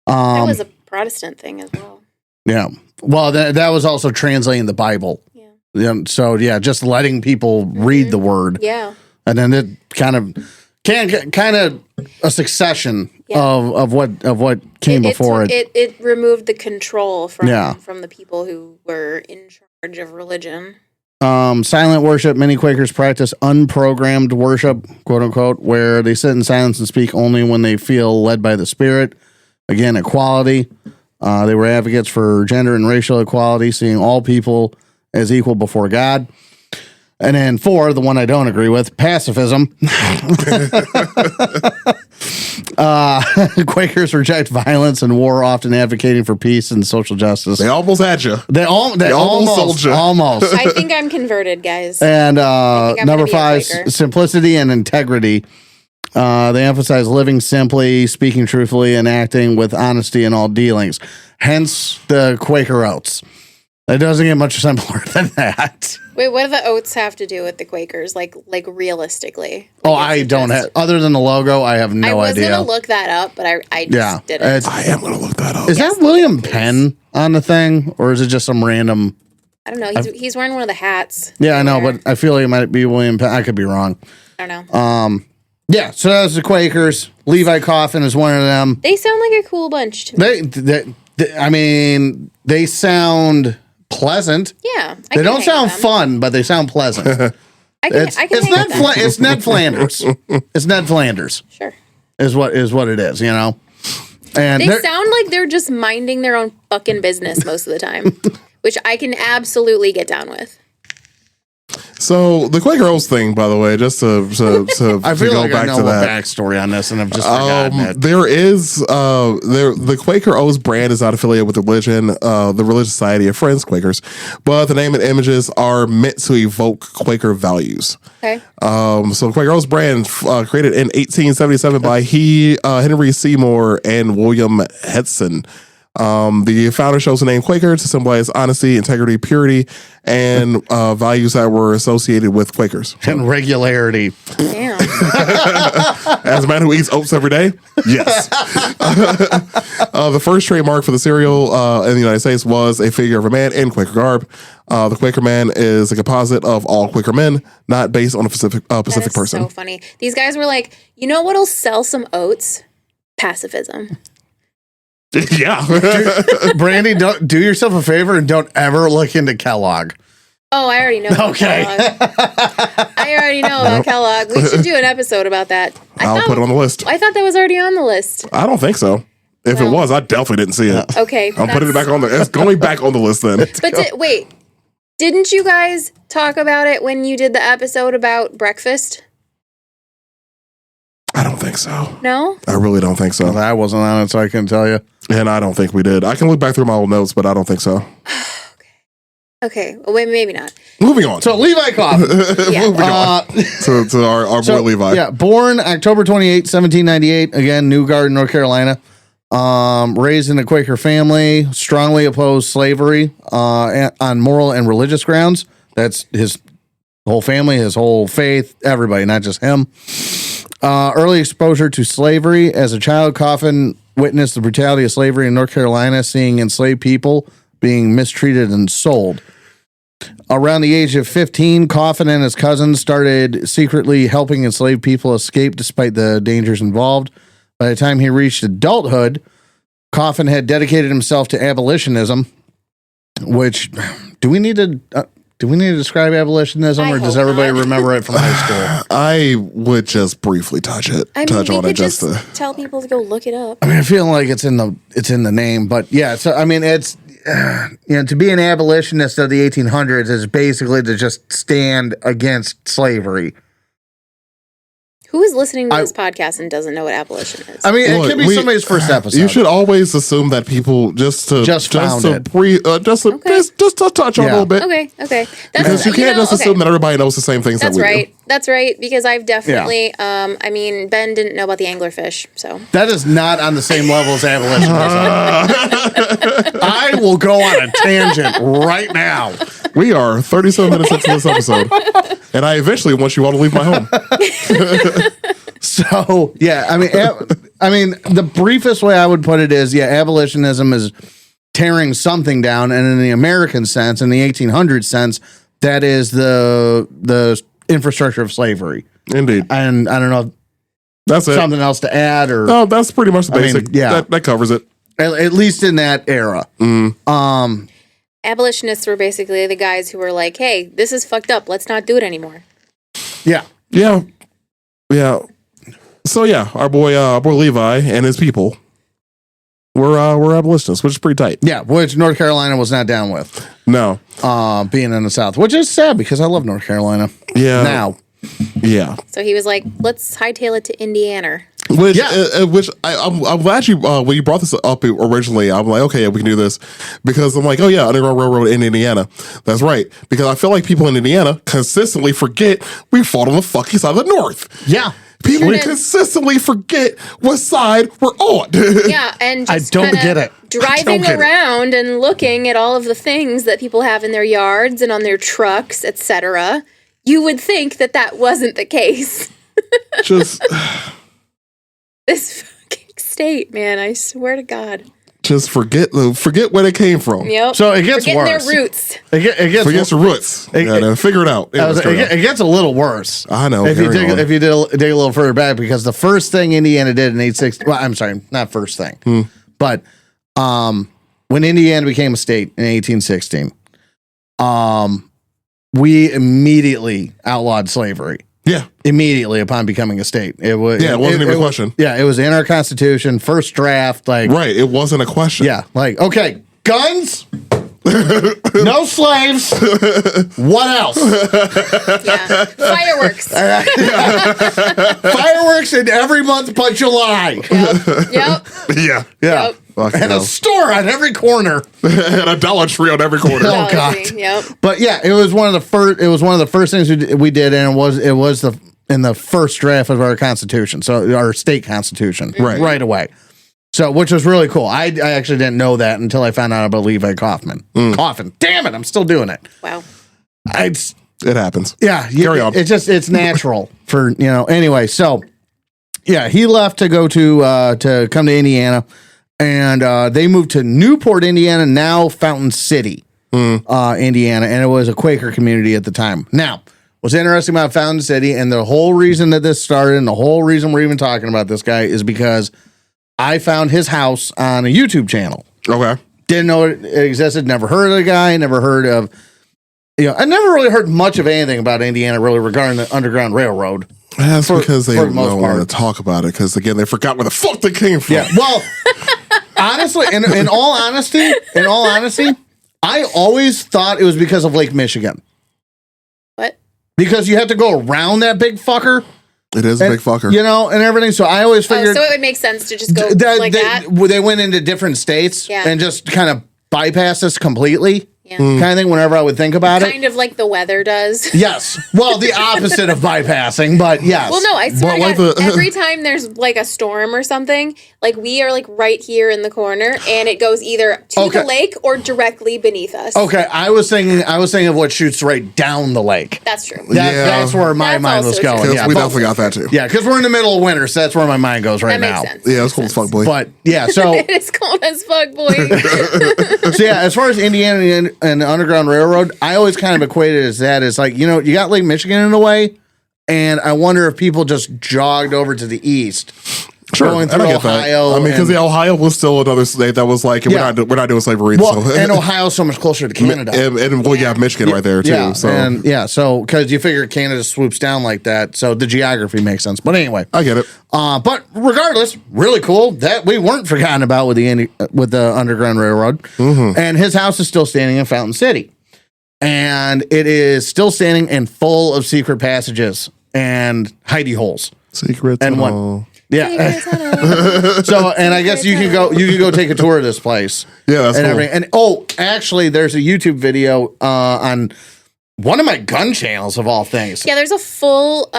That was a Protestant thing as well. Yeah. Well, that was also translating the Bible. Yeah. So, yeah, just letting people read the word. Yeah. And then it kind of a succession of what came before it. It removed the control from Yeah. from the people who were in charge of religion. Silent worship. Many Quakers practice unprogrammed worship, quote unquote, where they sit in silence and speak only when they feel led by the Spirit. Again, equality. They were advocates for gender and racial equality, seeing all people as equal before God. And then 4, the one I don't agree with, pacifism. Quakers reject violence and war, often advocating for peace and social justice. They almost had you. They almost sold ya. almost. I think I'm converted, guys. And I'm number gonna be a 5, Quaker. simplicity and integrity. They emphasize living simply, speaking truthfully, and acting with honesty in all dealings. Hence the Quaker oats. It doesn't get much simpler than that. Wait, what do the oats have to do with the Quakers? Like realistically? I don't have. Other than the logo, I have no I was idea. gonna look that up, but I just didn't. I am going to look that up. Is that William Penn on the thing, or is it just some random? I don't know. He's wearing one of the hats. Yeah, I know, but I feel like it might be William Penn. I could be wrong. I don't know. Yeah, so that's the Quakers. Levi Coffin is one of them. They sound like a cool bunch to me. I mean, they sound pleasant. Yeah. They don't sound fun, but they sound pleasant. I can It's hang with them. It's Ned Flanders. It's Ned Flanders Sure. is what it is, you know? And They sound like they're just minding their own fucking business most of the time, which I can absolutely get down with. So the Quaker Oats thing, by the way, just to I feel go like I back know to the that. backstory on this, and I've just forgotten it. There is the Quaker Oats brand is not affiliated with the religion, the Religious Society of Friends, Quakers, but the name and images are meant to evoke Quaker values. Okay. So Quaker Oats brand created in 1877 by Henry Seymour and William Hedson. The founder chose the name Quaker to symbolize honesty, integrity, purity, and values that were associated with Quakers. And regularity. Damn. As a man who eats oats every day, yes. The first trademark for the cereal in the United States was a figure of a man in Quaker garb. The Quaker man is a composite of all Quaker men, not based on a specific That is person. so funny. These guys were like, you know what'll sell some oats? Pacifism. Yeah. Brandy, don't do yourself a favor and don't ever look into Kellogg. Oh, I already know about Okay. Kellogg. I already know about Kellogg. We should do an episode about that. I'll put it on the list. I thought that was already on the list. I don't think so. If it was, I definitely didn't see it. Okay. I'm putting it back on the. It's going back on the list then. But wait, didn't you guys talk about it when you did the episode about breakfast? I don't think so. No? I really don't think so. I wasn't on it, so I couldn't tell you. And I don't think we did. I can look back through my old notes, but I don't think so. Okay. Well, wait, maybe not. Moving on. So Levi Coffin. Yeah. Moving on to our boy Levi. Yeah, born October 28, 1798. Again, New Garden, North Carolina. Raised in a Quaker family, strongly opposed slavery on moral and religious grounds. That's his whole family, his whole faith, everybody, not just him. Early exposure to slavery. As a child, Coffin witnessed the brutality of slavery in North Carolina, seeing enslaved people being mistreated and sold. Around the age of 15, Coffin and his cousins started secretly helping enslaved people escape despite the dangers involved. By the time he reached adulthood, Coffin had dedicated himself to abolitionism, which do we need to describe abolitionism, or does everybody remember it from high school? I would just briefly touch on we it could just tell people to go look it up. I mean, I feel like it's in the name, but yeah. So I mean, it's to be an abolitionist of the 1800s is basically to just stand against slavery. Who is listening to this podcast and doesn't know what abolition is? I mean, it could be somebody's first episode. You should always assume that people just to touch on a little bit. Okay. Because you can't just assume that everybody knows the same things That's that we right. do. That's right. Because I've definitely, I mean, Ben didn't know about the anglerfish, so. That is not on the same level as abolitionism. I will go on a tangent right now. We are 37 minutes into this episode, and I eventually want you all to leave my home. So yeah, I mean, the briefest way I would put it is, yeah, abolitionism is tearing something down, and in the American sense, in the 1800s sense, that is the infrastructure of slavery. Indeed. And I don't know if that's it. Something else to add, or no, that's pretty much the basic. That covers it. At least in that era. Abolitionists were basically the guys who were like, hey, this is fucked up. Let's not do it anymore. Yeah. So yeah, our boy Levi and his people were abolitionists, which is pretty tight. Yeah, which North Carolina was not down with. No. Being in the South, which is sad because I love North Carolina. Yeah. Now. Yeah. So he was like, let's hightail it to Indiana. Which I'm glad you when you brought this up originally, I'm like, okay, yeah, we can do this, because I'm like, oh yeah, Underground Railroad in Indiana. That's right, because I feel like people in Indiana consistently forget we fought on the fucking side of the North. Yeah. People consistently forget what side we're on. Yeah, and just I don't get it. Driving around and looking at all of the things that people have in their yards and on their trucks, etc., you would think that wasn't the case. Just this fucking state, man, I swear to God. Just forget where they came from. Yep. So it gets Forgetting worse. their roots. It gets Forget your roots. Figure it out. it gets a little worse. I know. If you Carry on. dig a little further back, because the first thing Indiana did in 1860, well, I'm sorry, not first thing, but when Indiana became a state in 1816, we immediately outlawed slavery. Yeah. Immediately upon becoming a state, it was. Yeah, it wasn't even a question. Yeah, it was in our Constitution, first draft. Like, Right. It wasn't a question. yeah, like, okay, guns, no slaves. What else? Yeah. Fireworks. Fireworks in every month but July. Yep. Yeah. Yeah. Yep. Fuck And no. a store on every corner. And a Dollar Tree on every corner. Oh, God. Yep. But yeah, it was one of the first. It was one of the first things we did, and it was in the first draft of our Constitution, so our state Constitution, right away. So, which was really cool. I actually didn't know that until I found out about Levi Kaufman. Coffin. Damn it, I'm still doing it. Wow. It happens. Yeah, Carry on. It's natural for Anyway, so yeah, he left to go to come to Indiana, and they moved to Newport, Indiana, now Fountain City, Indiana, and it was a Quaker community at the time. Now, what's interesting about Fountain City, and the whole reason that this started, and the whole reason we're even talking about this guy, is because I found his house on a YouTube channel. Okay. Didn't know it existed. Never heard of the guy. Never heard of. I never really heard much of anything about Indiana, really, regarding the Underground Railroad. That's because they for the don't most want part. to talk about it. Because again, they forgot where the fuck they came from. Yeah. Well, honestly, in all honesty, I always thought it was because of Lake Michigan. What? Because you have to go around that big fucker. It is a big fucker. And everything. So I always Oh, figured so it would make sense to just go that. they went into different states Yeah. and just kind of bypass us completely. Yeah. Kind of thing whenever I would think about it. Kind of like the weather does. Yes. Well, the opposite of bypassing, but yes. Well, no, I swear But to like God, every time there's like a storm or something, like we are like right here in the corner, and it goes either to Okay. the lake or directly beneath us. Okay, I was thinking of what shoots right down the lake. That's true. That's where my That's mind was also going. true. Because Yeah, we but- definitely got that too. Yeah, because we're in the middle of winter, so that's where my mind goes right That makes now. sense. Yeah, it's cool as fuck, boy. But yeah, so It is cold as fuck, boy. so yeah, as far as Indiana and the Underground Railroad, I always kind of equated it as that. It's like, you got Lake Michigan in a way, and I wonder if people just jogged over to the east. Sure, Going and through I get that. Ohio I mean, because and- Ohio was still another state that was like, Yeah. we're not doing slavery. Well, so. and Ohio's so much closer to Canada. and well, you have Michigan right there too. Yeah, So and so because you figure Canada swoops down like that, so the geography makes sense. But anyway, I get it. but regardless, really cool that we weren't forgotten about with the Underground Railroad, and his house is still standing in Fountain City, and it is still standing and full of secret passages and hidey holes. Secret And what- tunnel. Yeah. So, and I guess you can go take a tour of this place. Yeah, that's and cool. everything. And actually, there's a YouTube video on one of my gun channels of all things. Yeah, there's a full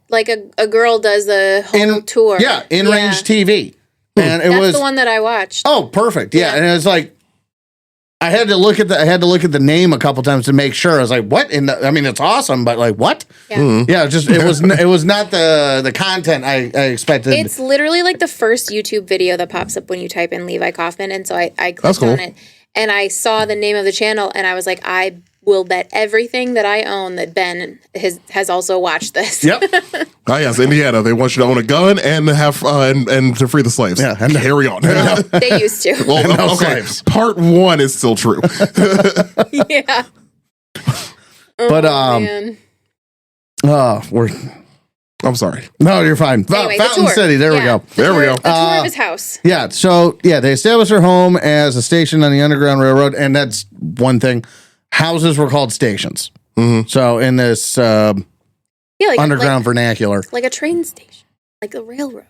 like a girl does a whole tour. Yeah, in range TV, and it That's was the one that I watched. oh perfect. Yeah, Yeah. and it was like I had to look at the name a couple times to make sure. I was like, what? I mean, it's awesome, but like what? Yeah. Yeah, it was not the content I expected. It's literally like the first YouTube video that pops up when you type in Levi Kaufman. And so I clicked cool. on it and I saw the name of the channel and I was like, I will bet everything that I own that Ben has also watched this. Yep. Oh yes, Indiana. They want you to own a gun and have and to free the slaves. Yeah, and carry on. They used to. Well, no okay. slaves. Part 1 is still true. Yeah. But Man. we're I'm sorry. no, you're fine. Anyway, the Fountain tour. City. There we Yeah, go. the There we tour- go. The tour of his house. Yeah. So yeah, they established their home as a station on the Underground Railroad, and that's one thing. Houses were called stations. So in this Yeah, like underground vernacular, like a train station, like a railroad.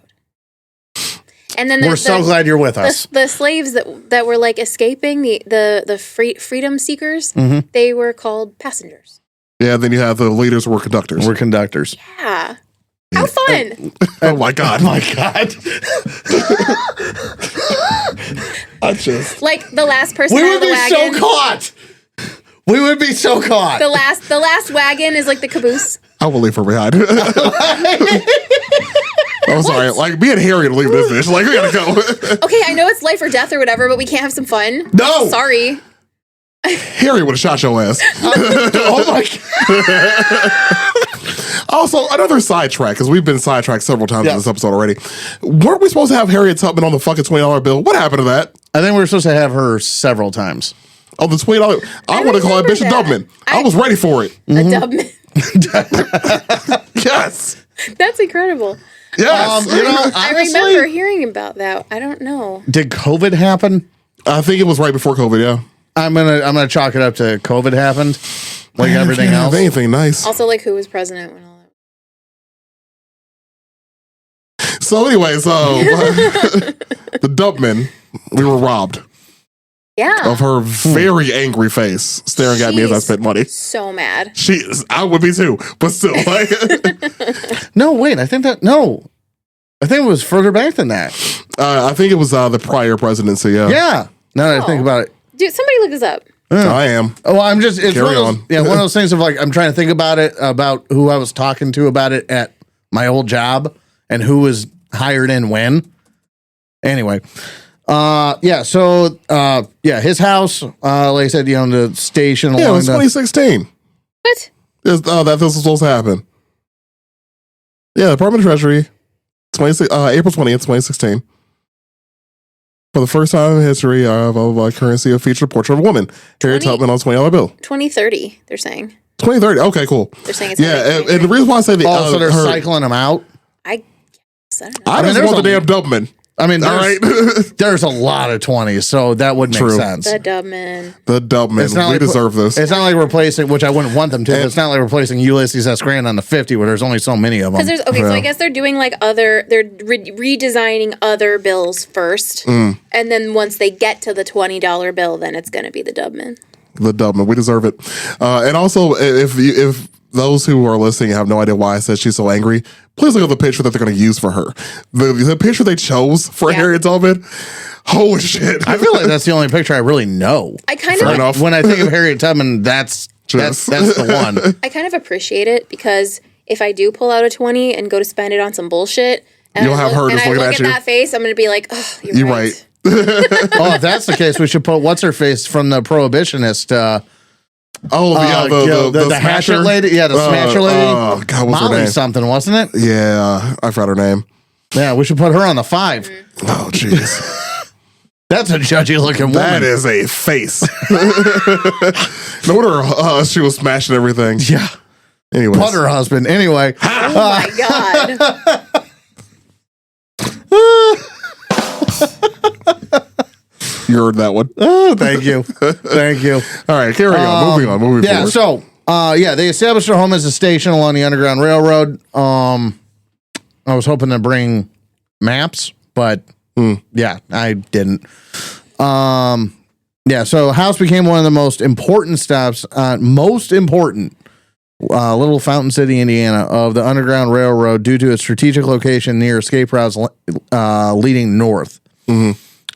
And then we're so glad you're with us. the slaves that were like escaping the freedom seekers, Mm-hmm. they were called passengers. Yeah, then you have the leaders who were conductors. We're conductors. Yeah. How fun. Oh my god. My God. I just Like the last person We out would of the be wagon. so caught. We would be so caught. The last wagon is like the caboose. I will leave her behind. I'm sorry. Like, me and Harry to leave this bitch. Like, we gotta go. Okay, I know it's life or death or whatever, but we can't have some fun. No. Sorry. Harry would have shot your ass. Oh my God. Also, another sidetrack, because we've been sidetracked several times in this episode already. Weren't we supposed to have Harriet Tubman on the fucking $20 bill? What happened to that? I think we were supposed to have her several times. Oh, the $20. I want to call that bitch a Dubman. I was ready for it. A Dubman. Yes. That's incredible. Yes. You know, I honestly, remember hearing about that. I don't know. did COVID happen? I think it was right before COVID, yeah. I'm gonna chalk it up to COVID happened, like everything Can't else. have anything nice. Also, like, who was president when all that? So anyway, the Dubman, we were robbed Yeah. of her very angry face staring at me as I She's spent money. So mad. She is, I would be too, but still, like, No, wait, I think it was further back than that. I think it was the prior presidency. Yeah, Yeah. Now that I think Oh. about it. Dude, somebody look this up. I am. Oh, I'm just it's Carry one of those, on. yeah, one of those things of like I'm trying to think about it, about who I was talking to about it at my old job and who was hired in when. Anyway. His house, like I said, the station Yeah, it along was the 2016. What? That this was supposed to happen. Yeah, Department of Treasury, April 20th, 2016. For the first time in history of currency, a featured portrait of a woman. Harriet 20 Tubman on $20 bill. 2030, they're saying. 2030. Okay, cool. They're saying it's Yeah, and the reason why I say so they're cycling them out. I guess. I don't know. I just there's want the a- damn Dubman. I mean, All there's, right, there's a lot of 20s, so that would make True. sense. The Dubman. the Dubman. It's not We like- deserve this. It's not like replacing, which I wouldn't want them to. But it's not like replacing Ulysses S. Grant on the 50, where there's only so many of them. Because there's okay, so I guess they're doing like they're redesigning other bills first, and then once they get to the $20 bill, then it's going to be the Dubman. The Dubman. We deserve it. And also, if those who are listening have no idea why I said she's so angry, please look at the picture that they're going to use for her. The picture they chose for Yeah. Harriet Tubman. Holy shit! I feel like that's the only picture I really know. I kind Fair of enough. When I think of Harriet Tubman, that's the one. I kind of appreciate it because if I do pull out a 20 and go to spend it on some bullshit, and You'll I have look, her and just I looking look at you. that face, I'm going to be like, oh, you're You're right. right. Oh, if that's the case, we should put what's her face from the Prohibitionist. Oh, the hatchet smasher lady. Yeah, the smasher lady. Oh God, what's her Molly name? something, wasn't it? Yeah, I forgot her name. Yeah, we should put her on the 5. Oh jeez. That's a judgy looking woman. That is a face. No wonder she was smashing everything. Yeah. Anyways. But her husband. Anyway. Oh my God. You heard that one. Oh, thank you. Thank you. All right, carry on. Moving Yeah, forward. so they established their home as a station along the Underground Railroad. I was hoping to bring maps, but yeah, I didn't. So House became one of the most important stops, Little Fountain City, Indiana, of the Underground Railroad due to its strategic location near escape routes leading north.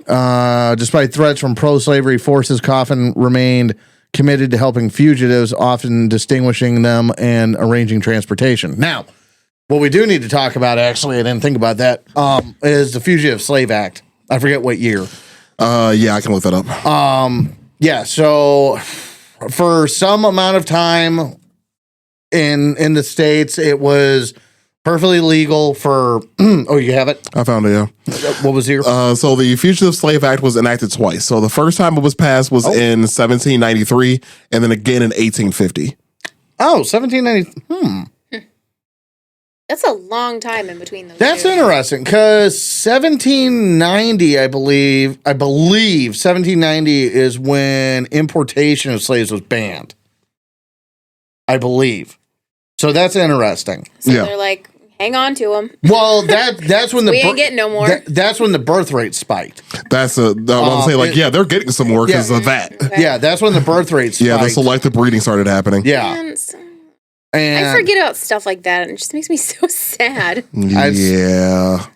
Despite threats from pro-slavery forces, Coffin remained committed to helping fugitives, often distinguishing them and arranging transportation. Now, what we do need to talk about, actually, I didn't think about that, is the Fugitive Slave Act. I forget what year. Yeah, I can look that up. So for some amount of time in the States, it was perfectly legal for, oh, you have it? I found it, yeah. What was here? So the Fugitive Slave Act was enacted twice. So the first time it was passed was in 1793 and then again in 1850. 1790. That's a long time in between those. That's two. interesting because 1790, I believe 1790 is when importation of slaves was banned. I believe. So that's interesting. So Yeah. they're like, hang on to them. Well, that's when We ain't getting no more. that's when the birth rate spiked. That's I want to say, like, they're getting some more because of that. Okay. Yeah, that's when the birth rate spiked. Yeah, the selective breeding started happening. Yeah. Man, And I forget about stuff like that, and it just makes me so sad. Yeah.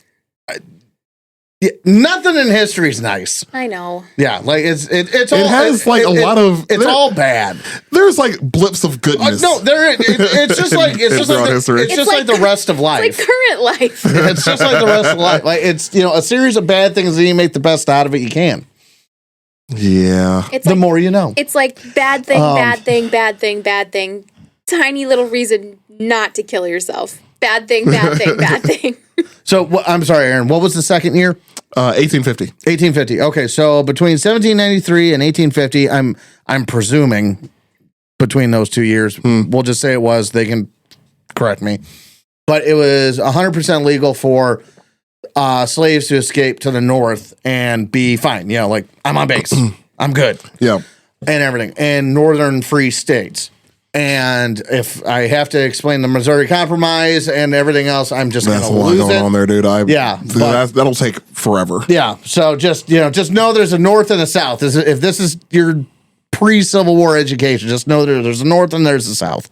nothing in history is nice. I know. Yeah, like it's all, It has like a lot of. It's all bad. There's like blips of goodness. No, it's just like the rest of life. Like current life. It's just like the rest of life. Like it's a series of bad things, and you make the best out of it you can. Yeah. It's The like, more you know. It's like bad thing, bad thing, bad thing, bad thing. Tiny little reason not to kill yourself. Bad thing, bad thing, bad thing. So I'm sorry, Aaron. What was the second year? 1850. 1850. Okay, so between 1793 and 1850, I'm presuming between those 2 years, we'll just say it was. They can correct me, but it was 100% legal for slaves to escape to the north and be fine. You know, like I'm on base, I'm good, Yeah. and everything. And northern free states. And if I have to explain the Missouri Compromise and everything else, I'm just going That's to a lot lose going it. on there, dude. That'll take forever. Yeah. So just know there's a north and a south. If this is your pre-Civil War education, just know there's a north and there's a south.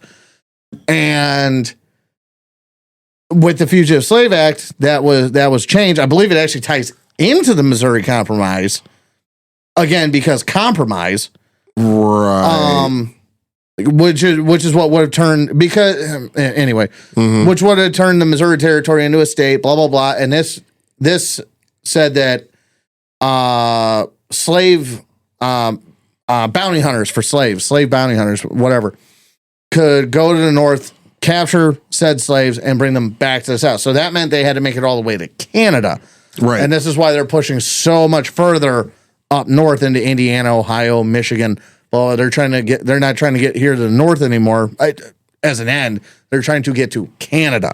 And with the Fugitive Slave Act, that was changed. I believe it actually ties into the Missouri Compromise again because compromise, Right. which is what would have turned which would have turned the Missouri Territory into a state, blah blah blah. And this said that slave bounty hunters for slave bounty hunters, whatever, could go to the north, capture said slaves, and bring them back to the south. So that meant they had to make it all the way to Canada, Right. and this is why they're pushing so much further up north into Indiana, Ohio, Michigan. Well, they're not trying to get here to the north anymore as an end. They're trying to get to Canada.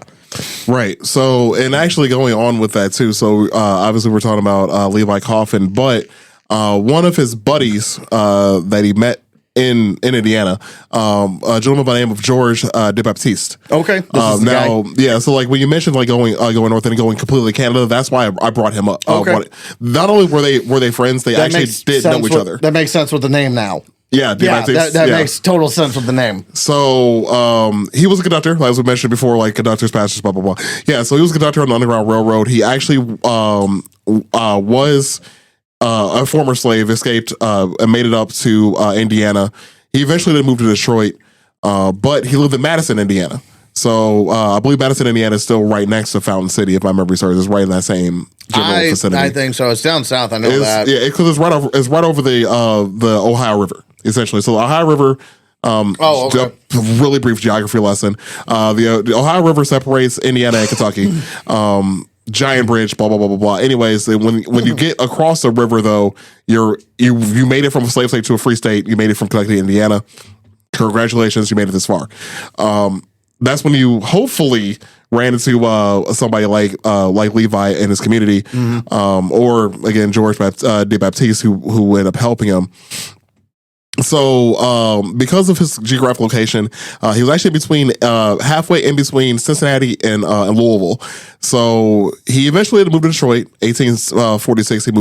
Right. So, and actually going on with that too. So, obviously we're talking about Levi Coffin, but one of his buddies that he met in Indiana, a gentleman by the name of George de Baptiste. Okay. This is the guy. Yeah. So, like when you mentioned like going north and going completely to Canada, that's why I brought him up. Okay. Not only were they friends, they actually did know each other. That makes sense with the name now. Yeah, That makes total sense with the name. So he was a conductor, as we mentioned before, like conductors, pastors, blah, blah, blah. Yeah, so he was a conductor on the Underground Railroad. He actually was a former slave, escaped and made it up to Indiana. He eventually did move to Detroit, but he lived in Madison, Indiana. So I believe Madison, Indiana is still right next to Fountain City, if my memory serves. It's right in that same general vicinity. I think so. It's down south. I know that. Yeah, because it's right over the Ohio River, essentially. So the Ohio River. Okay. A really brief geography lesson. The Ohio River separates Indiana and Kentucky. Giant bridge, blah blah blah blah blah. Anyways, when you get across the river, though, you made it from a slave state to a free state. You made it from Kentucky to Indiana. Congratulations, you made it this far. That's when you hopefully ran into somebody like Levi and his community, or again George de Baptiste, who ended up helping him. So, because of his geographic location, he was actually halfway in between Cincinnati and Louisville. So he eventually had to move to Detroit. 1846, he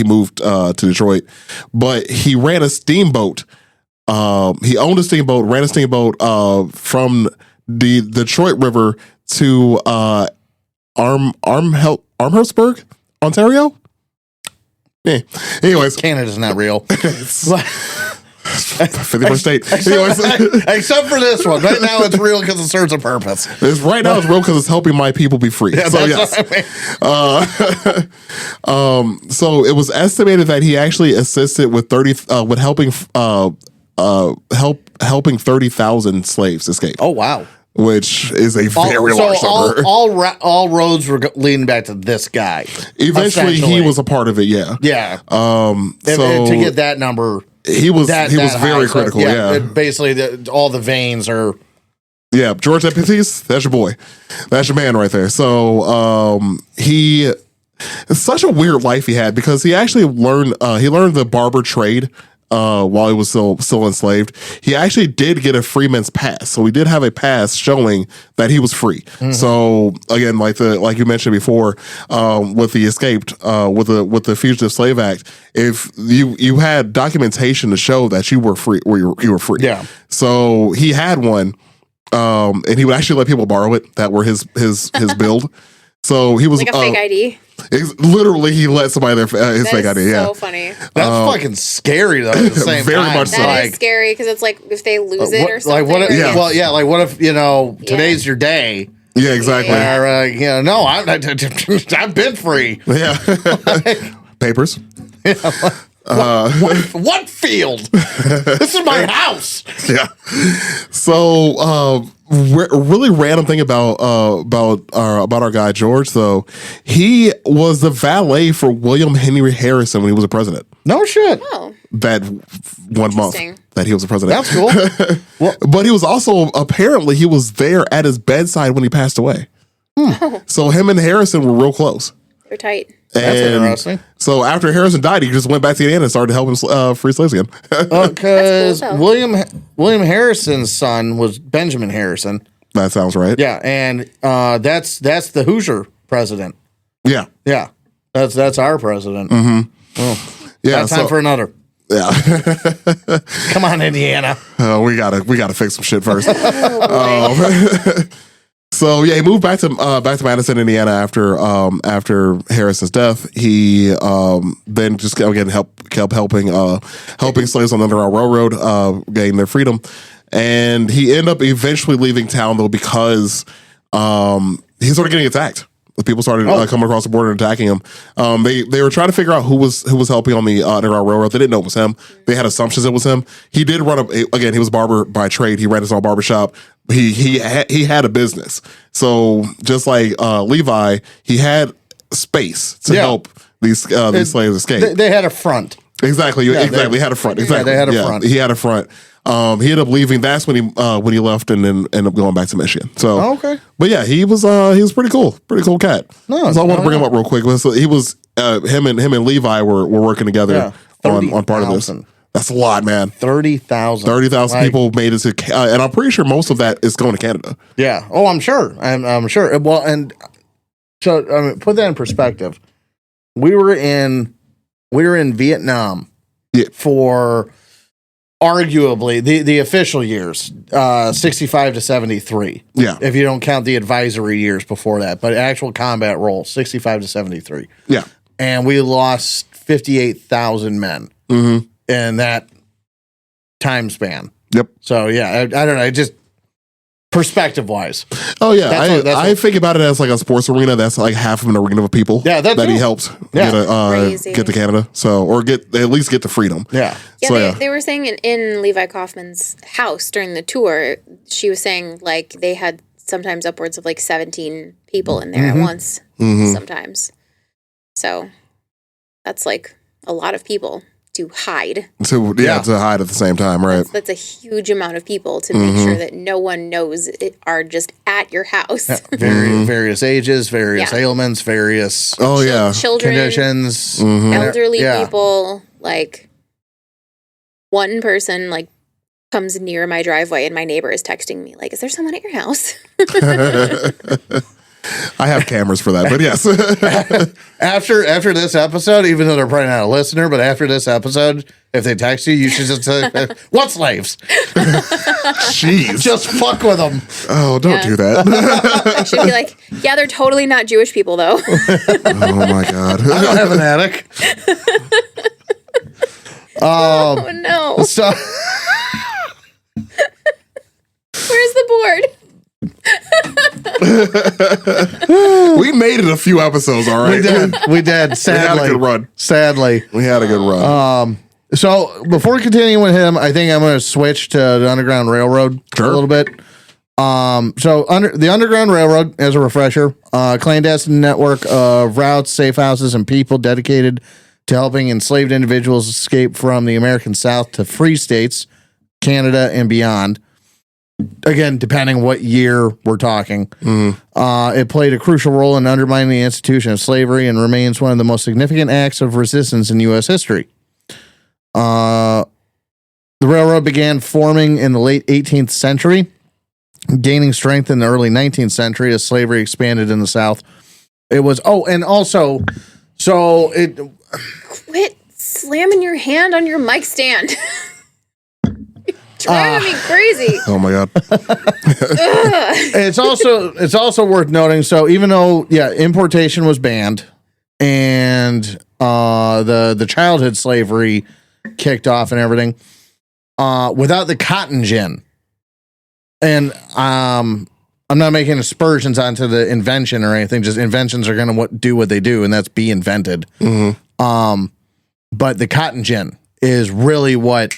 moved to Detroit, but he ran a steamboat. He owned a steamboat, ran a steamboat from the Detroit River to Amherstburg, Ontario. Yeah. Anyways, Canada's not real. 51st state. Except for this one. Right now it's real because it serves a purpose. Right now it's real because it's helping my people be free. Yeah, so yes. So it was estimated that he actually assisted with helping 30,000 slaves escape. Oh wow. Which is a very large number. All roads were leading back to this guy. Eventually, he was a part of it. Yeah. Yeah. So to get that number, he was very critical. Yeah. Basically, all the veins are. Yeah, George de Baptiste, that's your boy. That's your man right there. So it's such a weird life he had because he actually learned the barber trade while he was still enslaved. He actually did get a freeman's pass. So he did have a pass showing that he was free. Mm-hmm. So again, like you mentioned before, with the escaped, with the Fugitive Slave Act, if you had documentation to show that you were free or you were free. Yeah. So he had one. And he would actually let people borrow it that were his build. So he was Like a fake ID. Literally, he let somebody his That fake is ID. Yeah, so funny. That's fucking scary though. At the same Very time. much so. That is Like, scary because it's like if they lose it or something. like what? If, Yeah. Well, yeah. Like what if today's your day? yeah, exactly. Yeah. Where no, I've been free. Yeah, papers. What field? This is my house. Yeah. So, really random thing about our guy George, though, he was the valet for William Henry Harrison when he was a president. No shit. Oh, That 1 month Interesting. that he was a president. That's cool. Well, But he was also apparently he was there at his bedside when he passed away. So him and Harrison were real close. they're tight. that's And interesting. So after Harrison died, he just went back to Indiana and started to help him free slaves again. Because That's cool, though. William Harrison's son was Benjamin Harrison. That sounds right. Yeah, and that's the Hoosier president. Yeah. Yeah, that's our president. Yeah. Got time for another. yeah. Come on, Indiana. We gotta fix some shit first. Oh, boy. So yeah, he moved back to Madison, Indiana after Harrison's death. He then just again kept helping slaves on the Underground Railroad gain their freedom, and he ended up eventually leaving town though because he started getting attacked. The people started coming across the border and attacking him. They were trying to figure out who was helping on the Underground Railroad. They didn't know it was him. They had assumptions it was him. He did run again. He was a barber by trade. He ran his own barber shop. He had a business. So just like Levi, he had space to help these slaves escape. They had a front. Exactly. He had a front. Exactly. they had a front. He had a front. He ended up leaving. That's when he left and then ended up going back to Michigan. So Okay. But yeah, he was pretty cool. Pretty cool cat. No, So I want to bring him up real quick. So he was him and Levi were working together on part of this. 30,000. That's a lot, man. 30,000. 30,000 people made it to, and I'm pretty sure most of that is going to Canada. Yeah. Oh, I'm sure. I'm sure. Well, and so I mean, put that in perspective. We were in Vietnam for arguably the official years, 65 to 73. Yeah. If you don't count the advisory years before that, but actual combat role, 65 to 73. Yeah. And we lost 58,000 men in that time span. Yep. So yeah, I don't know. It just perspective wise. Oh yeah, That's I think about it as like a sports arena. That's like half of an arena of people. Yeah, that he helped Crazy. get to Canada. So or at least get to freedom. Yeah. Yeah, So, they were saying in Levi Kaufman's house during the tour, she was saying like they had sometimes upwards of like 17 people in there at once. Sometimes. So that's like a lot of people to hide. To hide at the same time, right? That's a huge amount of people to make sure that no one knows it are just at your house. Various ages, various Yeah. ailments, various Children, conditions, elderly Yeah. people, like one person like comes near my driveway and my neighbor is texting me like, is there someone at your house? I have cameras for that, but yes. After this episode, even though they're probably not a listener, but after this episode, if they text you, you should just say, "What slaves?" Jeez. Just fuck with them. Oh, don't do that. I should be like, yeah, they're totally not Jewish people though. Oh my God. I don't have an attic. Oh no. So Where's the board? We made it a few episodes, all right. we did. Sadly, had a good run. Sadly. We had a good run. So before continuing with him, I think I'm going to switch to the Underground Railroad a little bit. So the Underground Railroad, as a refresher, clandestine network of routes, safe houses, and people dedicated to helping enslaved individuals escape from the American South to free states, Canada, and beyond. Again, depending what year we're talking. It played a crucial role in undermining the institution of slavery and remains one of the most significant acts of resistance in U.S. history. The railroad began forming in the late 18th century, gaining strength in the early 19th century as slavery expanded in the South. It was, Quit slamming your hand on your mic stand. Driving me crazy. Oh my god. It's also worth noting. So even though importation was banned and the childhood slavery kicked off and everything, without the cotton gin, and I'm not making aspersions onto the invention or anything. Just inventions are going to do what they do, and that's be invented. Mm-hmm. But the cotton gin is really what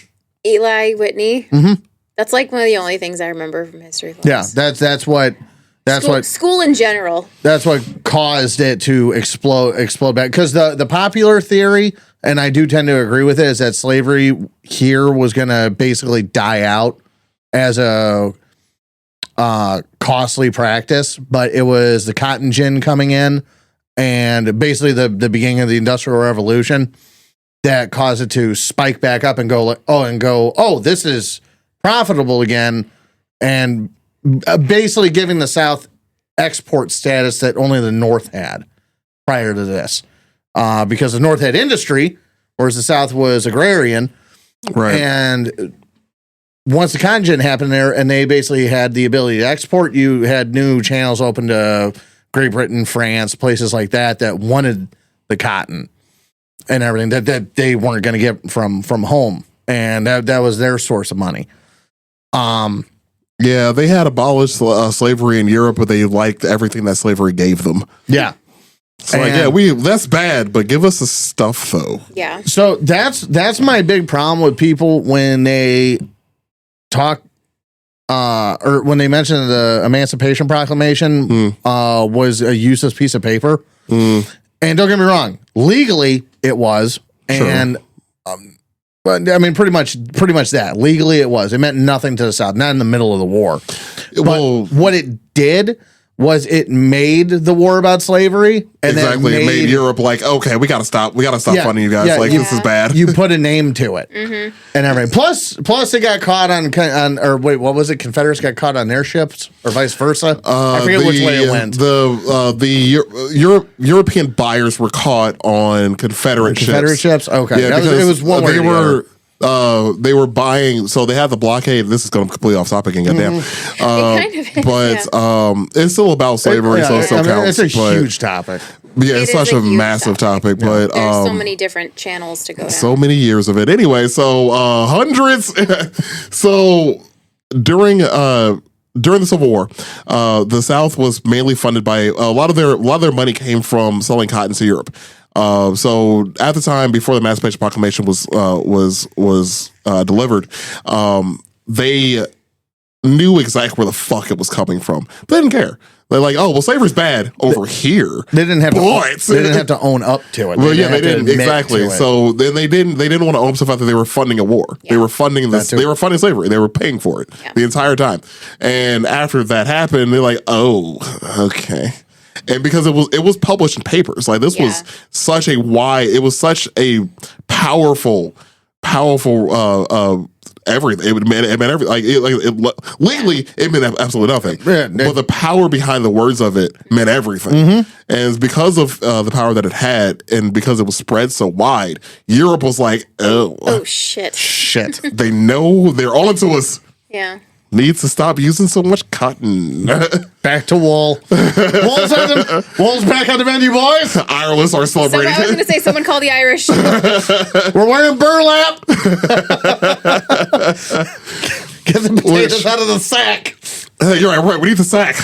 Eli Whitney. Mm-hmm. That's like one of the only things I remember from history class. Yeah, that's what school in general. That's what caused it to explode back. Because the popular theory, and I do tend to agree with it, is that slavery here was going to basically die out as a costly practice, but it was the cotton gin coming in and basically the beginning of the Industrial Revolution that caused it to spike back up and go, this is profitable again, and basically giving the South export status that only the North had prior to this, because the North had industry, whereas the South was agrarian, Right. and once the cotton gin happened there, and they basically had the ability to export, you had new channels open to Great Britain, France, places like that wanted the cotton and everything that they weren't going to get from home, and that was their source of money. Yeah, they had abolished slavery in Europe, but they liked everything that slavery gave them. Yeah. So that's bad, but give us the stuff though. Yeah. So that's my big problem with people when they talk or when they mention the Emancipation Proclamation was a useless piece of paper. And don't get me wrong, legally it was, Sure. and but I mean pretty much that. Legally it was. It meant nothing to the South, not in the middle of the war. Well, But what it did was it made the war about slavery, and exactly. then It made Europe like, okay, we gotta stop. We gotta stop Yeah, funding you guys. yeah, Like, this is bad. you put a name to it and everything. Plus they got caught on or wait, what was it? Confederates got caught on their ships or vice versa. I forget which way it went. European buyers were caught on Confederate ships. Okay, Yeah, it was one way. They were buying, so they had the blockade. This is going completely off topic again, goddamn. Kind of is, But it's still about slavery, so it still counts. It's a but- huge topic. Yeah, It it's is such a a huge massive topic, but There's so many different channels to go down. so many years of it. Anyway, so hundreds. So during the Civil War, the South was mainly funded by a lot of their money came from selling cotton to Europe. So at the time before the Emancipation Proclamation was delivered, they knew exactly where the fuck it was coming from. They didn't care. They're like, oh, well, slavery's bad over here. They didn't have But- they didn't have to own up to it. Well, yeah, have they to didn't admit exactly. to it. So then they didn't want to own up to the fact that they were funding a war. They were funding this. too. They were funding slavery. They were paying for it the entire time. And after that happened, they're like, oh, okay. And because it was published in papers, like this was such a powerful everything. It meant everything. Legally, it meant absolutely nothing. Yeah, but the power behind the words of it meant everything. And it's because of the power that it had, and because it was spread so wide, Europe was like, Oh shit. shit. they know they're on to us. Yeah. Needs to stop using so much cotton. Back to wool. Wool's back on the menu, boys. Ireland's are So I was celebrating. going to say someone call the Irish. We're wearing burlap. Get the potatoes out of the sack. You're right. We need the sack.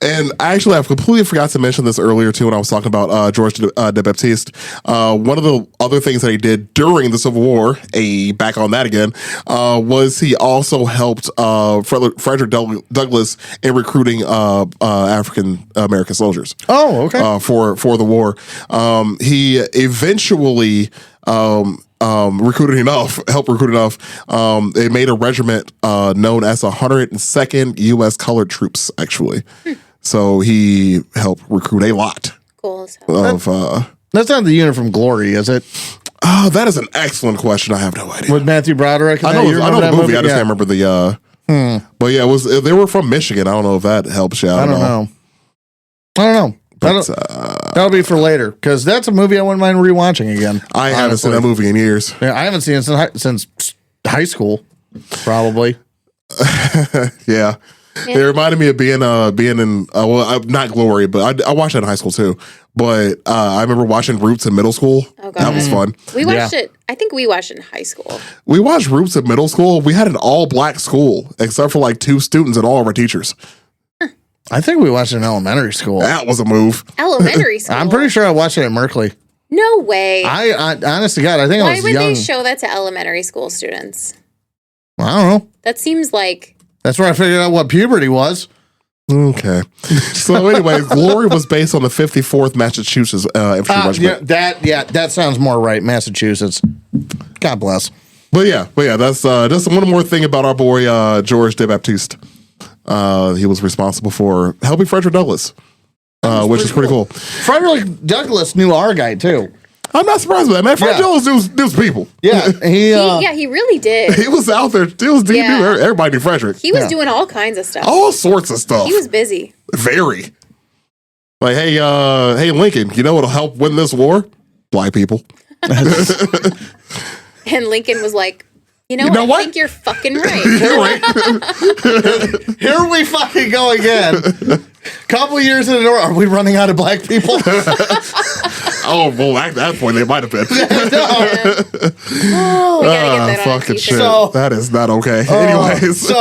And actually, I completely forgot to mention this earlier too when I was talking about George de Baptiste. One of the other things that he did during the Civil War, back on that again, was he also helped Frederick Douglass in recruiting African American soldiers. Oh, okay. For the war, he eventually recruited enough. They made a regiment known as the 102nd U.S. Colored Troops, actually. So he helped recruit a lot Cool as hell. of. That's not the unit from Glory, is it? That is an excellent question. I have no idea. With Matthew Broderick? I know the movie. I just Yeah. can't remember the. But yeah, they were from Michigan. I don't know if that helps you out. I don't know. But That'll be for later, because that's a movie I wouldn't mind rewatching again. I haven't seen honestly. that movie in years. Yeah, I haven't seen it since high school. probably. Yeah. It reminded me of being in not Glory, but I watched it in high school too. But I remember watching Roots in middle school. Oh, God. That was fun. We watched it. I think we watched it in high school. We watched Roots in middle school. We had an all black school except for like 2 students and all of our teachers. I think we watched it in elementary school. That was a move. Elementary school. I'm pretty sure I watched it at Merkley. No way. I honest to God, I think I Why was would young. they show that to elementary school students? I don't know. That seems like That's where I figured out what puberty was. Okay. So anyway, Glory was based on the 54th Massachusetts infantry regiment. That sounds more right. Massachusetts. God bless. But yeah, that's just one more thing about our boy George de Baptiste. He was responsible for helping Frederick Douglass, which is pretty cool. Frederick Douglass knew our guy too. I'm not surprised by that, man. Frederick Douglass knew people. Yeah, he really did. He was out there. He knew everybody knew Frederick. He was doing all kinds of stuff. All sorts of stuff. He was busy. Very. Like, hey, Lincoln, you know what'll help win this war? Black people. And Lincoln was like, you know what? I think you're fucking right. You're right. Here we fucking go again. Couple years in the door, are we running out of black people? Oh, well, at that point, they might have been. Oh, we gotta get that on a Fucking t-shirt. shit. So- That is not okay. Anyways.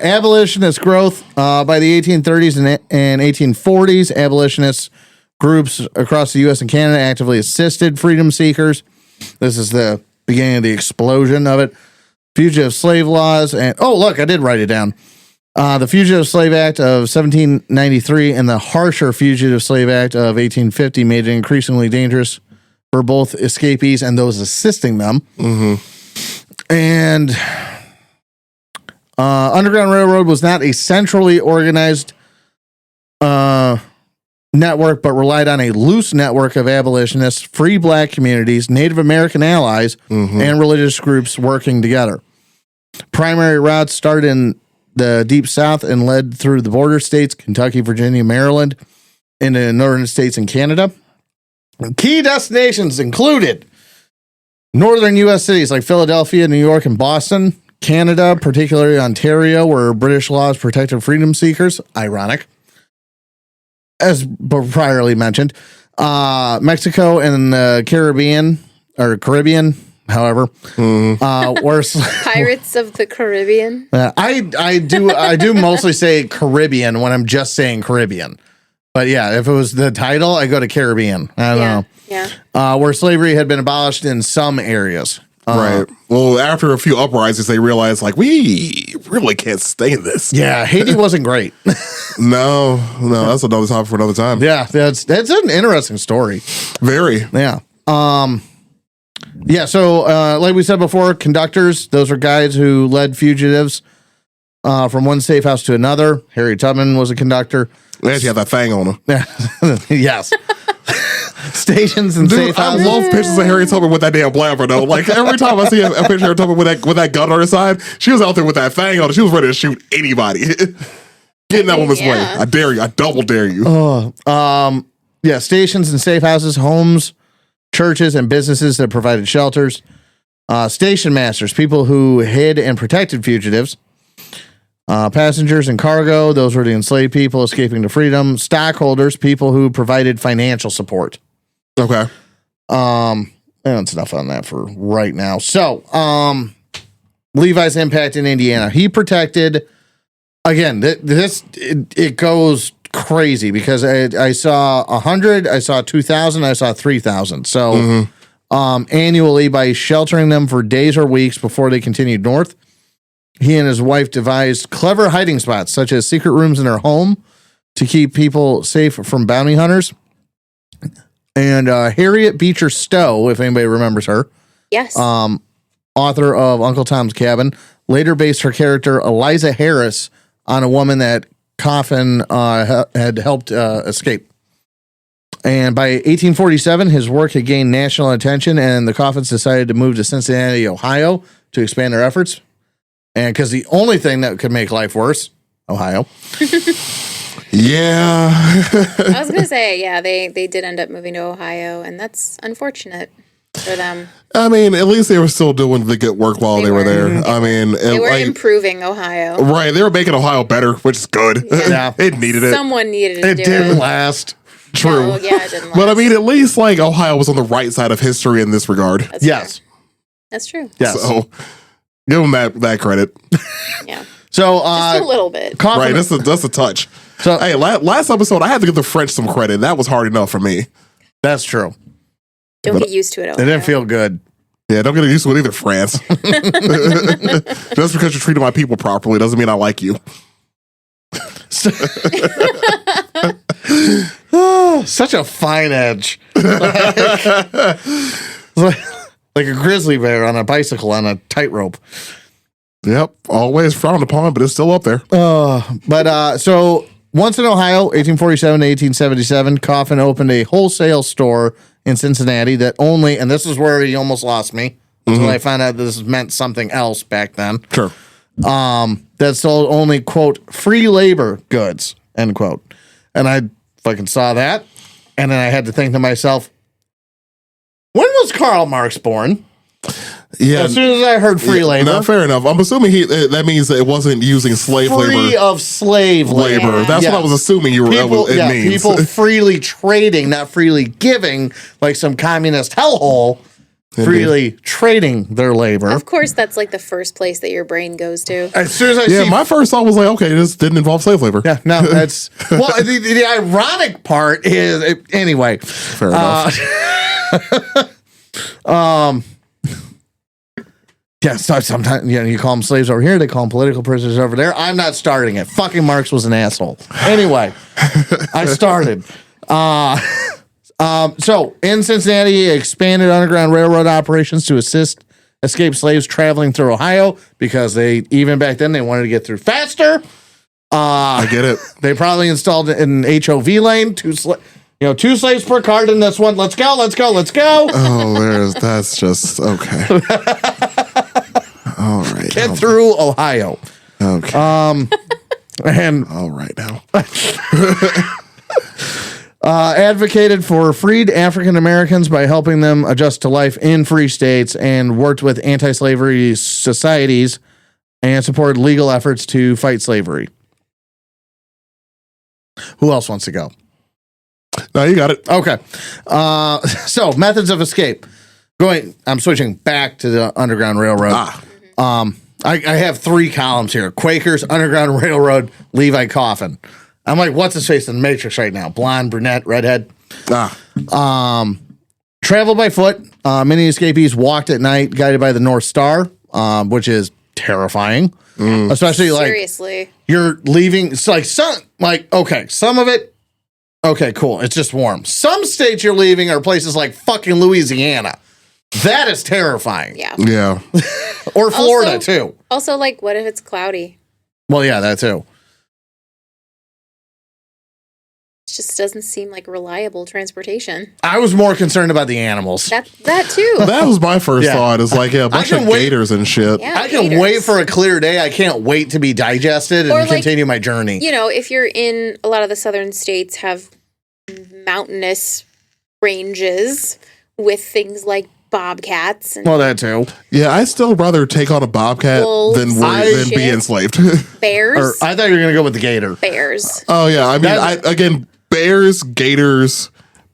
Abolitionist growth by the 1830s and 1840s. Abolitionist groups across the U.S. and Canada actively assisted freedom seekers. This is the beginning of the explosion of it. Fugitive slave laws and look, I did write it down. The Fugitive Slave Act of 1793 and the harsher Fugitive Slave Act of 1850 made it increasingly dangerous for both escapees and those assisting them. Mm-hmm. And Underground Railroad was not a centrally organized network, but relied on a loose network of abolitionists, free black communities, Native American allies, and religious groups working together. Primary routes started in the Deep South and led through the border states, Kentucky, Virginia, Maryland, into the northern states and Canada. Key destinations included northern U.S. cities like Philadelphia, New York, and Boston. Canada, particularly Ontario, where British laws protected freedom seekers. Ironic. As priorly mentioned. Mexico and the Caribbean, however, were Pirates of the Caribbean. I do mostly say Caribbean when I'm just saying Caribbean. But yeah, if it was the title, I go to Caribbean. I don't know. Yeah. Where slavery had been abolished in some areas. Right. Well, after a few uprisings, they realized, like, we really can't stay in this. Yeah, Haiti wasn't great. No, that's another topic for another time. Yeah, that's an interesting story. Very. Yeah. So like we said before, conductors, those are guys who led fugitives from one safe house to another. Harry Tubman was a conductor. They actually have that thing on them. Yes. Stations and safe I houses. love pictures of Harriet Tubman with that damn blabber though. Like every time I see a picture of Harriet Tubman with that gun on her side, she was out there with that thing on her. She was ready to shoot anybody. Get in that woman's way. I dare you. I double dare you. Stations and safe houses, homes, churches, and businesses that provided shelters. Station masters, people who hid and protected fugitives. Passengers and cargo, those were the enslaved people escaping to freedom. Stockholders, people who provided financial support. Okay. That's enough on that for right now. So, Levi's impact in Indiana. He protected, again, it goes crazy because I saw 100, I saw 2,000, I saw 3,000. So, annually, by sheltering them for days or weeks before they continued north, he and his wife devised clever hiding spots, such as secret rooms in their home to keep people safe from bounty hunters. And Harriet Beecher Stowe, if anybody remembers her. Yes. Author of Uncle Tom's Cabin, later based her character Eliza Harris on a woman that Coffin had helped escape. And by 1847, his work had gained national attention, and the Coffins decided to move to Cincinnati, Ohio, to expand their efforts. And because the only thing that could make life worse, Ohio. Yeah. I was going to say, yeah, they did end up moving to Ohio, and that's unfortunate. for them. I mean, at least they were still doing the good work while they were there. I mean, They were improving Ohio. right. They were making Ohio better, which is good. Yeah. It needed it. Someone needed to It do didn't it. last. True. No, yeah, it didn't last. But I mean, at least like Ohio was on the right side of history in this regard. That's Yes. true. That's true. Yes. So give them that credit. Yeah. So, Just a little bit. Right. confident. That's a touch. So Hey, last episode I had to give the French some credit. That was hard enough for me. that's true. Don't get used to it. It didn't feel good. Yeah, don't get used to it either, France. Just because you treated my people properly doesn't mean I like you. Oh, such a fine edge. Like a grizzly bear on a bicycle on a tightrope. Yep, always frowned upon, but it's still up there. So once in Ohio, 1847 to 1877, Coffin opened a wholesale store in Cincinnati that only, and this is where he almost lost me until I found out this meant something else back then. Sure. That sold only, quote, free labor goods, end quote. And I fucking saw that. And then I had to think to myself, when was Karl Marx born? Yeah. As soon as I heard free labor. No, fair enough. I'm assuming that means that it wasn't using slave Free labor. of slave labor. Labor. That's Yeah. what I was assuming you were. It means. People freely trading, not freely giving, like some communist hellhole, freely trading their labor. Of course, that's like the first place that your brain goes to. As soon as I Yeah, see, my first thought was like, okay, this didn't involve slave labor. yeah, no, that's well. The ironic part is anyway. Fair enough. Yeah, so sometimes you call them slaves over here, they call them political prisoners over there. I'm not starting it. Fucking Marx was an asshole. Anyway, I started. So in Cincinnati, he expanded Underground Railroad operations to assist escaped slaves traveling through Ohio because they even back then they wanted to get through faster. I get it. They probably installed an HOV lane, two slaves per cart in this one. Let's go. Oh, that's just okay. All right. Get through Ohio. Okay. And All right now. advocated for freed African Americans by helping them adjust to life in free states and worked with anti-slavery societies and supported legal efforts to fight slavery. Who else wants to go? No, you got it. Okay. So methods of escape. I'm switching back to the Underground Railroad. I have 3 columns here: Quakers, Underground Railroad, Levi Coffin. I'm like, what's his face in the Matrix right now? Blonde, brunette, redhead. Travel by foot. Many escapees walked at night, guided by the North Star, which is terrifying. Especially like Seriously. you're leaving. It's like some of it. Okay, cool. It's just warm. Some states you're leaving are places like fucking Louisiana. That is terrifying. Yeah. Yeah. Or Florida too. Also, like, what if it's cloudy? Well, yeah, that too. It just doesn't seem like reliable transportation. I was more concerned about the animals. That too. That was my first Yeah. thought. Is like a bunch can of wait- gators and shit. Yeah, I can gators. wait for a clear day. I can't wait to be digested Or and like, continue my journey. You know, if you're in a lot of the southern states have mountainous ranges with things like bobcats and Well, that too. Yeah, I still rather take on a bobcat Wolves, than shit. be enslaved. bears. Or I thought you were gonna go with the gator. bears. Oh yeah, I mean, That- again, bears, gators,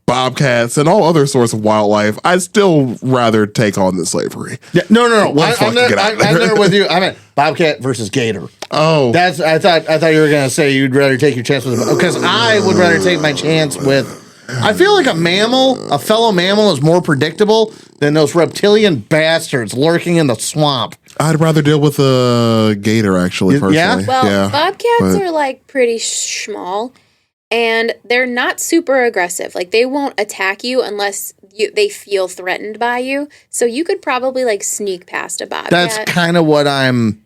bobcats, and all other sorts of wildlife. I'd still rather take on the slavery. Yeah, no. What the fuck, get out of I'm there. there with you. I meant bobcat versus gator. Oh, I thought you were gonna say you'd rather take your chance with because I would rather take my chance with. I feel like a fellow mammal, is more predictable than those reptilian bastards lurking in the swamp. I'd rather deal with a gator actually. Yeah? Personally, Well, yeah. bobcats but- are like pretty small and they're not super aggressive. Like they won't attack you unless they feel threatened by you. So you could probably like sneak past a bobcat. That's kind of what I'm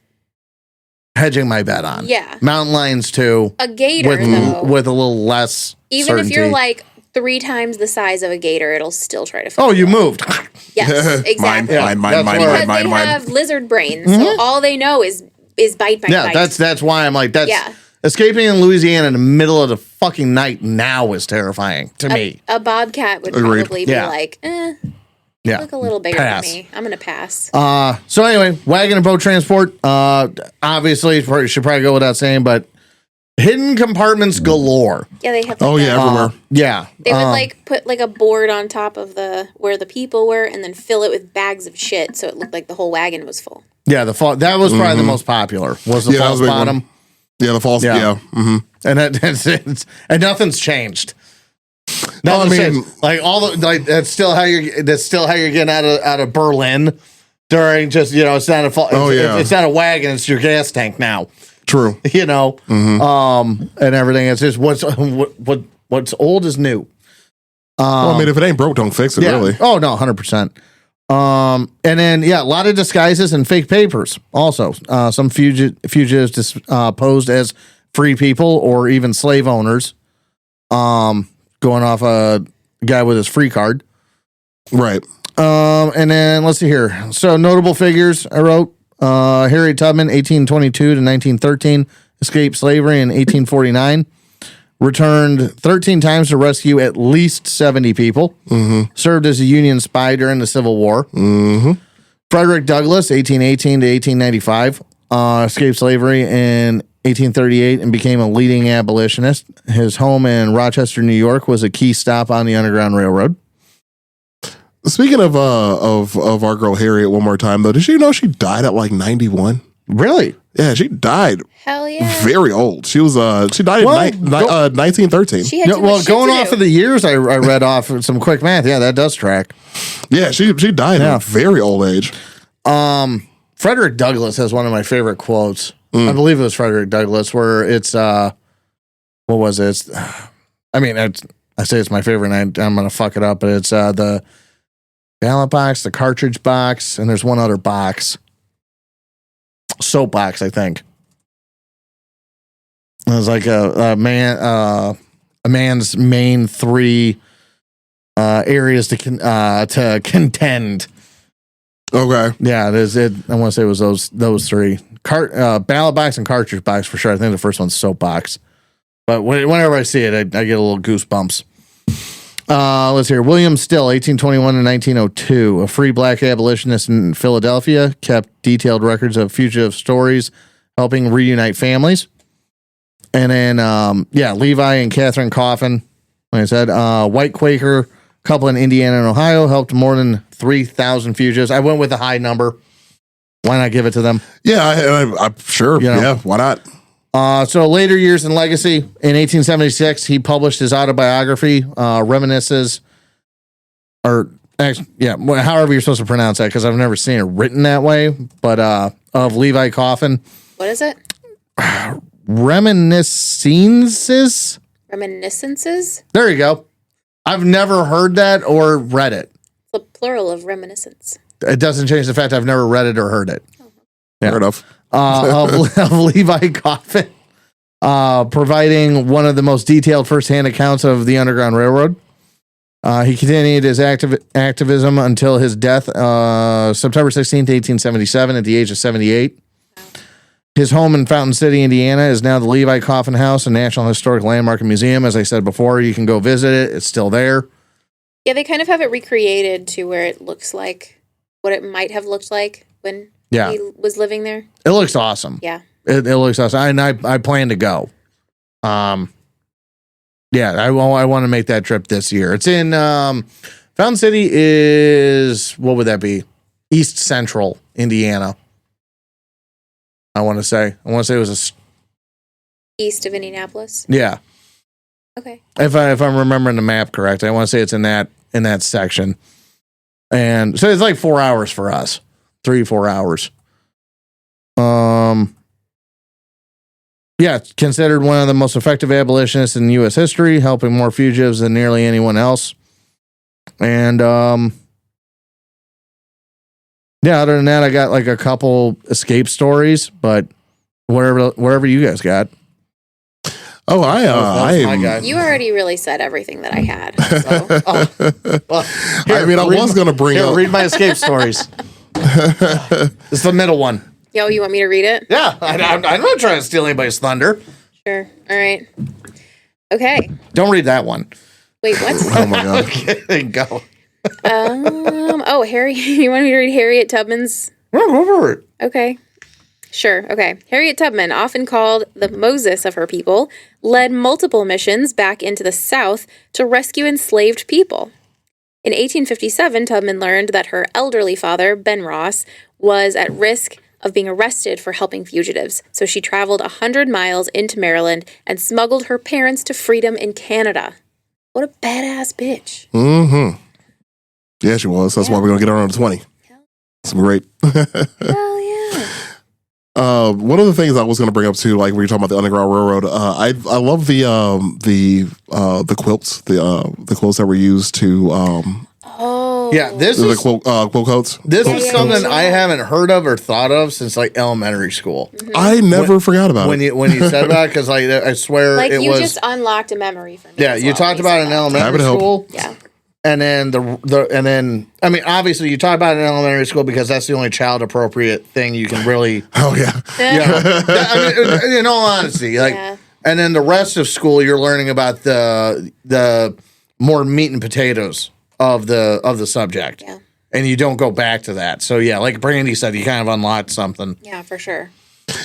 hedging my bet on. Yeah. Mountain lions too, A gator though. with a little less. Even if you're certainty. like 3 times the size of a gator, it'll still try to fight Oh, you you. moved. Yes, exactly. Yeah, mine, that's mine, where- Because they mine. have lizard brains, so all they know is bite, bite, Yeah, bite. that's why I'm like that's Yeah. escaping in Louisiana in the middle of the fucking night now is terrifying to me. A bobcat would Agreed. probably be Yeah. like, Yeah. Look a little bigger Pass. than me. I'm gonna pass. So anyway, wagon and boat transport. Obviously, should probably go without saying, but hidden compartments galore. Yeah, they have. Oh, yeah, everywhere. Yeah. They would like put like a board on top of the where the people were, and then fill it with bags of shit, so it looked like the whole wagon was full. Yeah, that was probably the most popular. Was the Yeah, that false was a big one. bottom. Yeah, the false. Yeah. Yeah. Mm-hmm. And and nothing's changed. No, I Nothing's mean- changed. Like that's still how you're getting out of Berlin during just it's not a Oh, yeah. it's not a wagon, it's your gas tank now. True. And everything. It's just what's old is new. Well, I mean, if it ain't broke, don't fix it. Yeah. Really. Oh no, 100%. And then a lot of disguises and fake papers. Also, some fugitives posed as free people or even slave owners. Going off a guy with his free card. Right. And then let's see here. So notable figures I wrote. Harriet Tubman, 1822 to 1913, escaped slavery in 1849. Returned 13 times to rescue at least 70 people. Served as a Union spy during the Civil War. Frederick Douglass, 1818 to 1895, escaped slavery in 1838 and became a leading abolitionist. His home in Rochester, New York, was a key stop on the Underground Railroad. Speaking of our girl Harriet, one more time though, did you know she died at like 91? Really? Yeah, she died Hell yeah. very old. She was she died in 1913. She had too Well, much shit going to off do. of the years I read off some quick math, yeah, that does track. Yeah, she died at Yeah. a very old age. Frederick Douglass has one of my favorite quotes. I believe it was Frederick Douglass, where it's what was it? I say it's my favorite, and I'm gonna fuck it up, but it's the ballot box, the cartridge box, and there's one other box, soap box, I think. It was like a man's main three areas to contend. Okay. Yeah, it is. I want to say it was those three: ballot box and cartridge box for sure. I think the first one's soap box. But whenever I see it, I get a little goosebumps. Let's hear. William Still, 1821 to 1902, a free black abolitionist in Philadelphia, kept detailed records of fugitive stories, helping reunite families. And then, Levi and Catherine Coffin, like I said, white Quaker couple in Indiana and Ohio, helped more than 3,000 fugitives. I went with a high number. Why not give it to them? Yeah, I'm sure. You know. Yeah, why not? So later years in legacy, in 1876, he published his autobiography, Reminiscences, however you're supposed to pronounce that, because I've never seen it written that way, but of Levi Coffin. What is it? Reminiscences? Reminiscences? There you go. I've never heard that or read it. It's the plural of reminiscence. It doesn't change the fact I've never read it or heard it. Yeah. Fair enough. Of Levi Coffin, providing one of the most detailed firsthand accounts of the Underground Railroad. He continued his activism until his death, September 16th, 1877, at the age of 78. His home in Fountain City, Indiana, is now the Levi Coffin House, a National Historic Landmark and Museum. As I said before, you can go visit it. It's still there. Yeah, they kind of have it recreated to where it looks like what it might have looked like when he was living there. It looks awesome. Yeah. It looks awesome. And I plan to go. I want to make that trip this year. It's in Fountain City is, what would that be? East Central Indiana. I want to say it was East of Indianapolis. yeah. Okay. If I'm remembering the map correct, I want to say it's in that section. And so it's like 4 hours for us. 3-4 hours. It's considered one of the most effective abolitionists in U.S. history, helping more fugitives than nearly anyone else. And other than that, I got like a couple escape stories, but whatever you guys got. Oh, I my guy. You already really said everything that I had. So. I was going to bring up. Read my escape stories. It's the middle one. Yo, you want me to read it? Yeah, I'm not trying to steal anybody's thunder. Sure. All right. Okay. Don't read that one. Wait, what? Oh my god. Okay, go. Oh, Harry, you want me to read Harriet Tubman's? No, go for it. Okay. Sure. Okay. Harriet Tubman, often called the Moses of her people, led multiple missions back into the South to rescue enslaved people. In 1857, Tubman learned that her elderly father, Ben Ross, was at risk of being arrested for helping fugitives, so she traveled 100 miles into Maryland and smuggled her parents to freedom in Canada. What a badass bitch. Mm-hmm. Yeah, she was. That's why we're going to get her on the 20. Some great. Hell yeah. One of the things I was going to bring up too, like when you're talking about the Underground Railroad, I love the quilts, the quilts that were used to Oh. Yeah, this the is quilt coats. this is yeah, something yeah. I haven't heard of or thought of since like elementary school. I never forgot about When it. you said about it, because like I swear Like, it you was. just unlocked a memory for me. Yeah, as you well talked when about it said in that. elementary Happy to help. school. Yeah. And then I mean, obviously you talk about it in elementary school because that's the only child appropriate thing you can really, Oh yeah, I mean, in all honesty, like, Yeah. and then the rest of school you're learning about the more meat and potatoes of the subject, Yeah. and you don't go back to that. So yeah, like Brandy said, you kind of unlocked something. Yeah, for sure.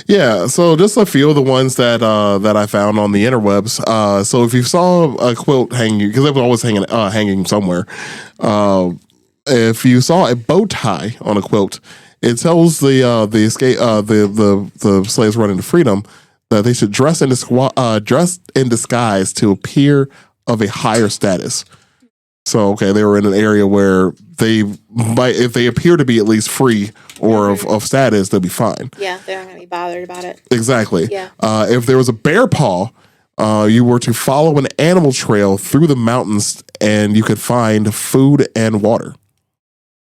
yeah. So just a few of the ones that I found on the interwebs. So if you saw a quilt hanging, because it was always hanging somewhere. If you saw a bow tie on a quilt, it tells the slaves running to freedom that they should dress in disguise to appear of a higher status. So, okay, they were in an area where they might, if they appear to be at least free or of status, they'll be fine. Yeah, they're not going to be bothered about it. Exactly. Yeah. If there was a bear paw, you were to follow an animal trail through the mountains and you could find food and water.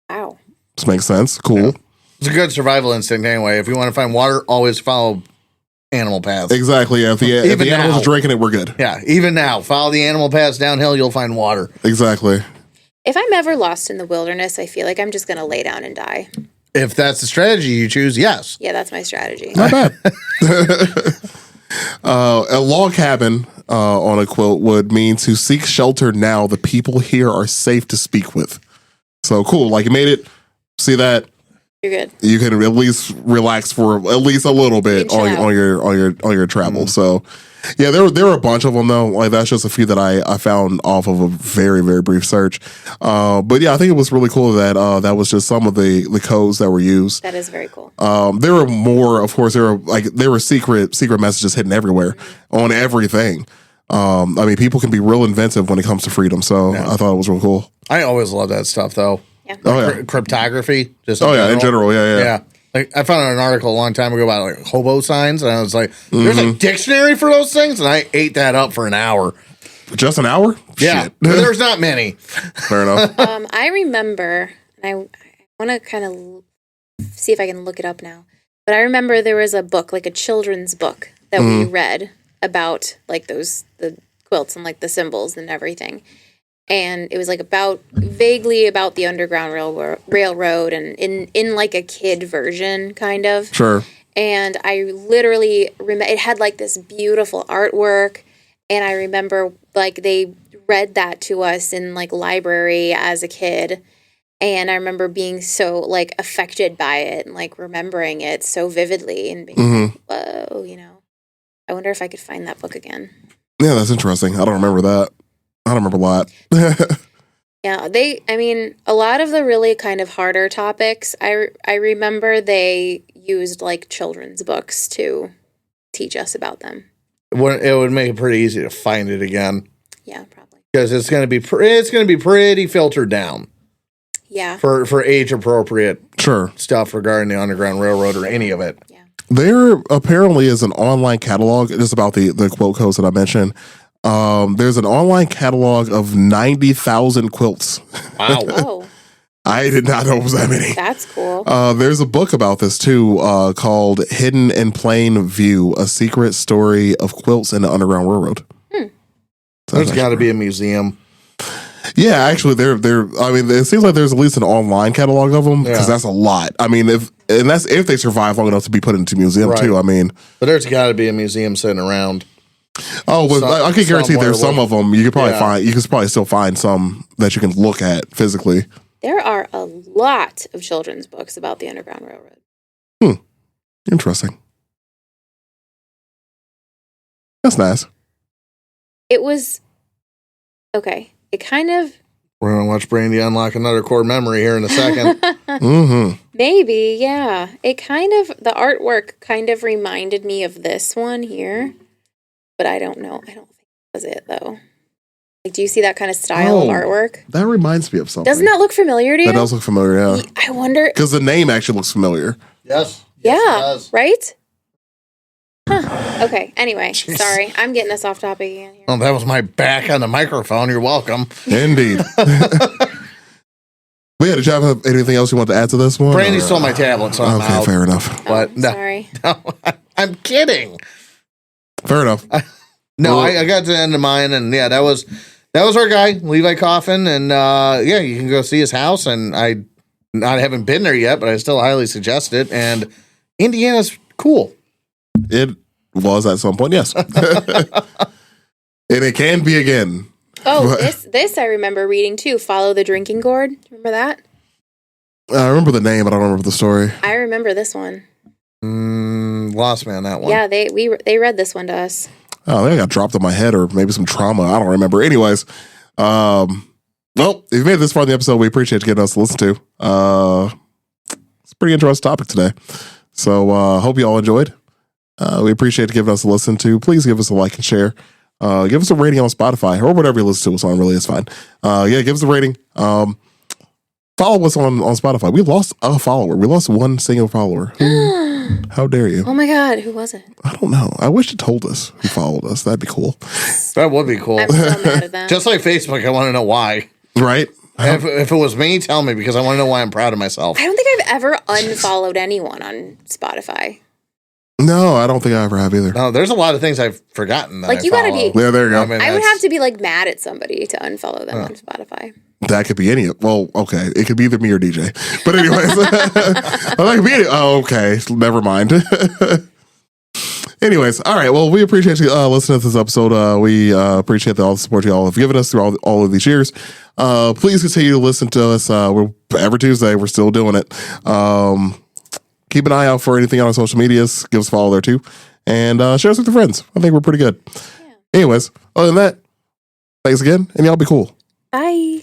Wow. This makes sense. Cool. It's a good survival instinct anyway. If you want to find water, always follow animal paths. Exactly. If the Even animals now. are drinking it, we're good. Yeah, even now, follow the animal paths downhill, you'll find water. Exactly. If I'm ever lost in the wilderness, I feel like I'm just going to lay down and die. If that's the strategy you choose, yes. Yeah, that's my strategy. Not bad. A log cabin on a quilt would mean to seek shelter now. The people here are safe to speak with. So cool. Like you made it. See that? You're good. You can at least relax for at least a little bit Chill out. on your travel. So yeah, there were a bunch of them though. Like that's just a few that I found off of a very, very brief search. But yeah, I think it was really cool that that was just some of the codes that were used. That is very cool. There were more, of course. There were secret messages hidden everywhere on everything. I mean, people can be real inventive when it comes to freedom. So I thought it was real cool. I always love that stuff though. Yeah. Oh yeah. Cryptography. Just Oh yeah. In general, yeah. Yeah. Like I found an article a long time ago about like hobo signs, and I was like, "There's Mm-hmm. a dictionary for those things," and I ate that up for an hour. Just an hour? Yeah, Shit. but there's not many. Fair enough. I remember, and I want to kind of see if I can look it up now, but I remember there was a book, like a children's book, that we read about like the quilts and like the symbols and everything. And it was like vaguely about the Underground Railroad and in like a kid version, kind of. Sure. And I literally remember it had like this beautiful artwork. And I remember like they read that to us in like library as a kid. And I remember being so like affected by it and like remembering it so vividly and being like, whoa, I wonder if I could find that book again. Yeah, that's interesting. I don't remember that. I don't remember a lot. Yeah, a lot of the really kind of harder topics, I remember they used like children's books to teach us about them. It would make it pretty easy to find it again Yeah, probably. because it's going to be pretty filtered down Yeah. for age appropriate Sure. stuff regarding the Underground Railroad or any of it. Yeah. There apparently is an online catalog just about the quilt codes that I mentioned. There's an online catalog of 90,000 quilts. Wow. Oh, I did not know it was that many. that's cool. There's a book about this too, called Hidden in Plain View, A Secret Story of Quilts in the Underground Railroad. So There's that's got to be a museum. Yeah, actually, I mean, it seems like there's at least an online catalog of them because Yeah. that's a lot. I mean, that's if they survive long enough to be put into a museum Right. too. I mean, But there's got to be a museum sitting around. but I can guarantee somewhere there's some will- of them you could probably Yeah. find. You could probably still find some that you can look at physically. There are a lot of children's books about the Underground Railroad. Interesting. That's nice. It was okay. It kind of We're going to watch Brandy unlock another core memory here in a second. maybe, yeah. It kind of the artwork kind of reminded me of this one here, but I don't know. I don't think that was it though. Like, do you see that kind of style of artwork? That reminds me of something. Doesn't that look familiar to you? That does look familiar, yeah. I wonder. Because the name actually looks familiar. Yes. Yeah, Yes, it does. right? Huh. Okay, anyway, sorry. I'm getting us off topic again here. Oh, that was my back on the microphone. You're welcome. Indeed. But yeah, did you have anything else you want to add to this one? Brandy or- stole my tablet, so I'm Okay, out. fair enough. But no, Sorry. no, I'm kidding. Fair enough. No, Well- I got to the end of mine, and yeah, that was our guy, Levi Coffin, and yeah, you can go see his house, and I haven't been there yet, but I still highly suggest it. And Indiana's cool. It was at some point, yes. And it can be again. Oh, this I remember reading too. Follow the Drinking Gourd. Remember that? I remember the name, but I don't remember the story. I remember this one. Lost me on that one. Yeah, they read this one to us. Oh, I think I got dropped on my head or maybe some trauma. I don't remember. Anyways, well, if you made it this far in the episode, we appreciate you getting us to listen to. It's a pretty interesting topic today. So hope you all enjoyed. We appreciate you giving us a listen to. Please give us a like and share. Give us a rating on Spotify or whatever you listen to us on. Really, it's fine. Yeah, give us a rating. Follow us on Spotify. We lost a follower. We lost one single follower. How dare you? Oh my God, who was it? I don't know. I wish it told us who followed us. That'd be cool. That would be cool. I'm so mad at them. Just like Facebook, I want to know why. Right? If it was me, tell me, because I want to know why I'm proud of myself. I don't think I've ever unfollowed anyone on Spotify. No, I don't think I ever have either. No, there's a lot of things I've forgotten. That Like, I you gotta follow. be- Yeah, there you go. mean, I would that's- have to be like mad at somebody to unfollow them on Spotify. That could be any. Well, okay. It could be either me or DJ. But anyways, that could be any. Oh, okay. Never mind. Anyways, all right. Well, we appreciate you listening to this episode. We appreciate all the support you all have given us through all of these years. Please continue to listen to us. We're every Tuesday. We're still doing it. Keep an eye out for anything on our social medias. Give us a follow there too, and share us with your friends. I think we're pretty good. Anyways, other than that, thanks again, and y'all be cool. Bye.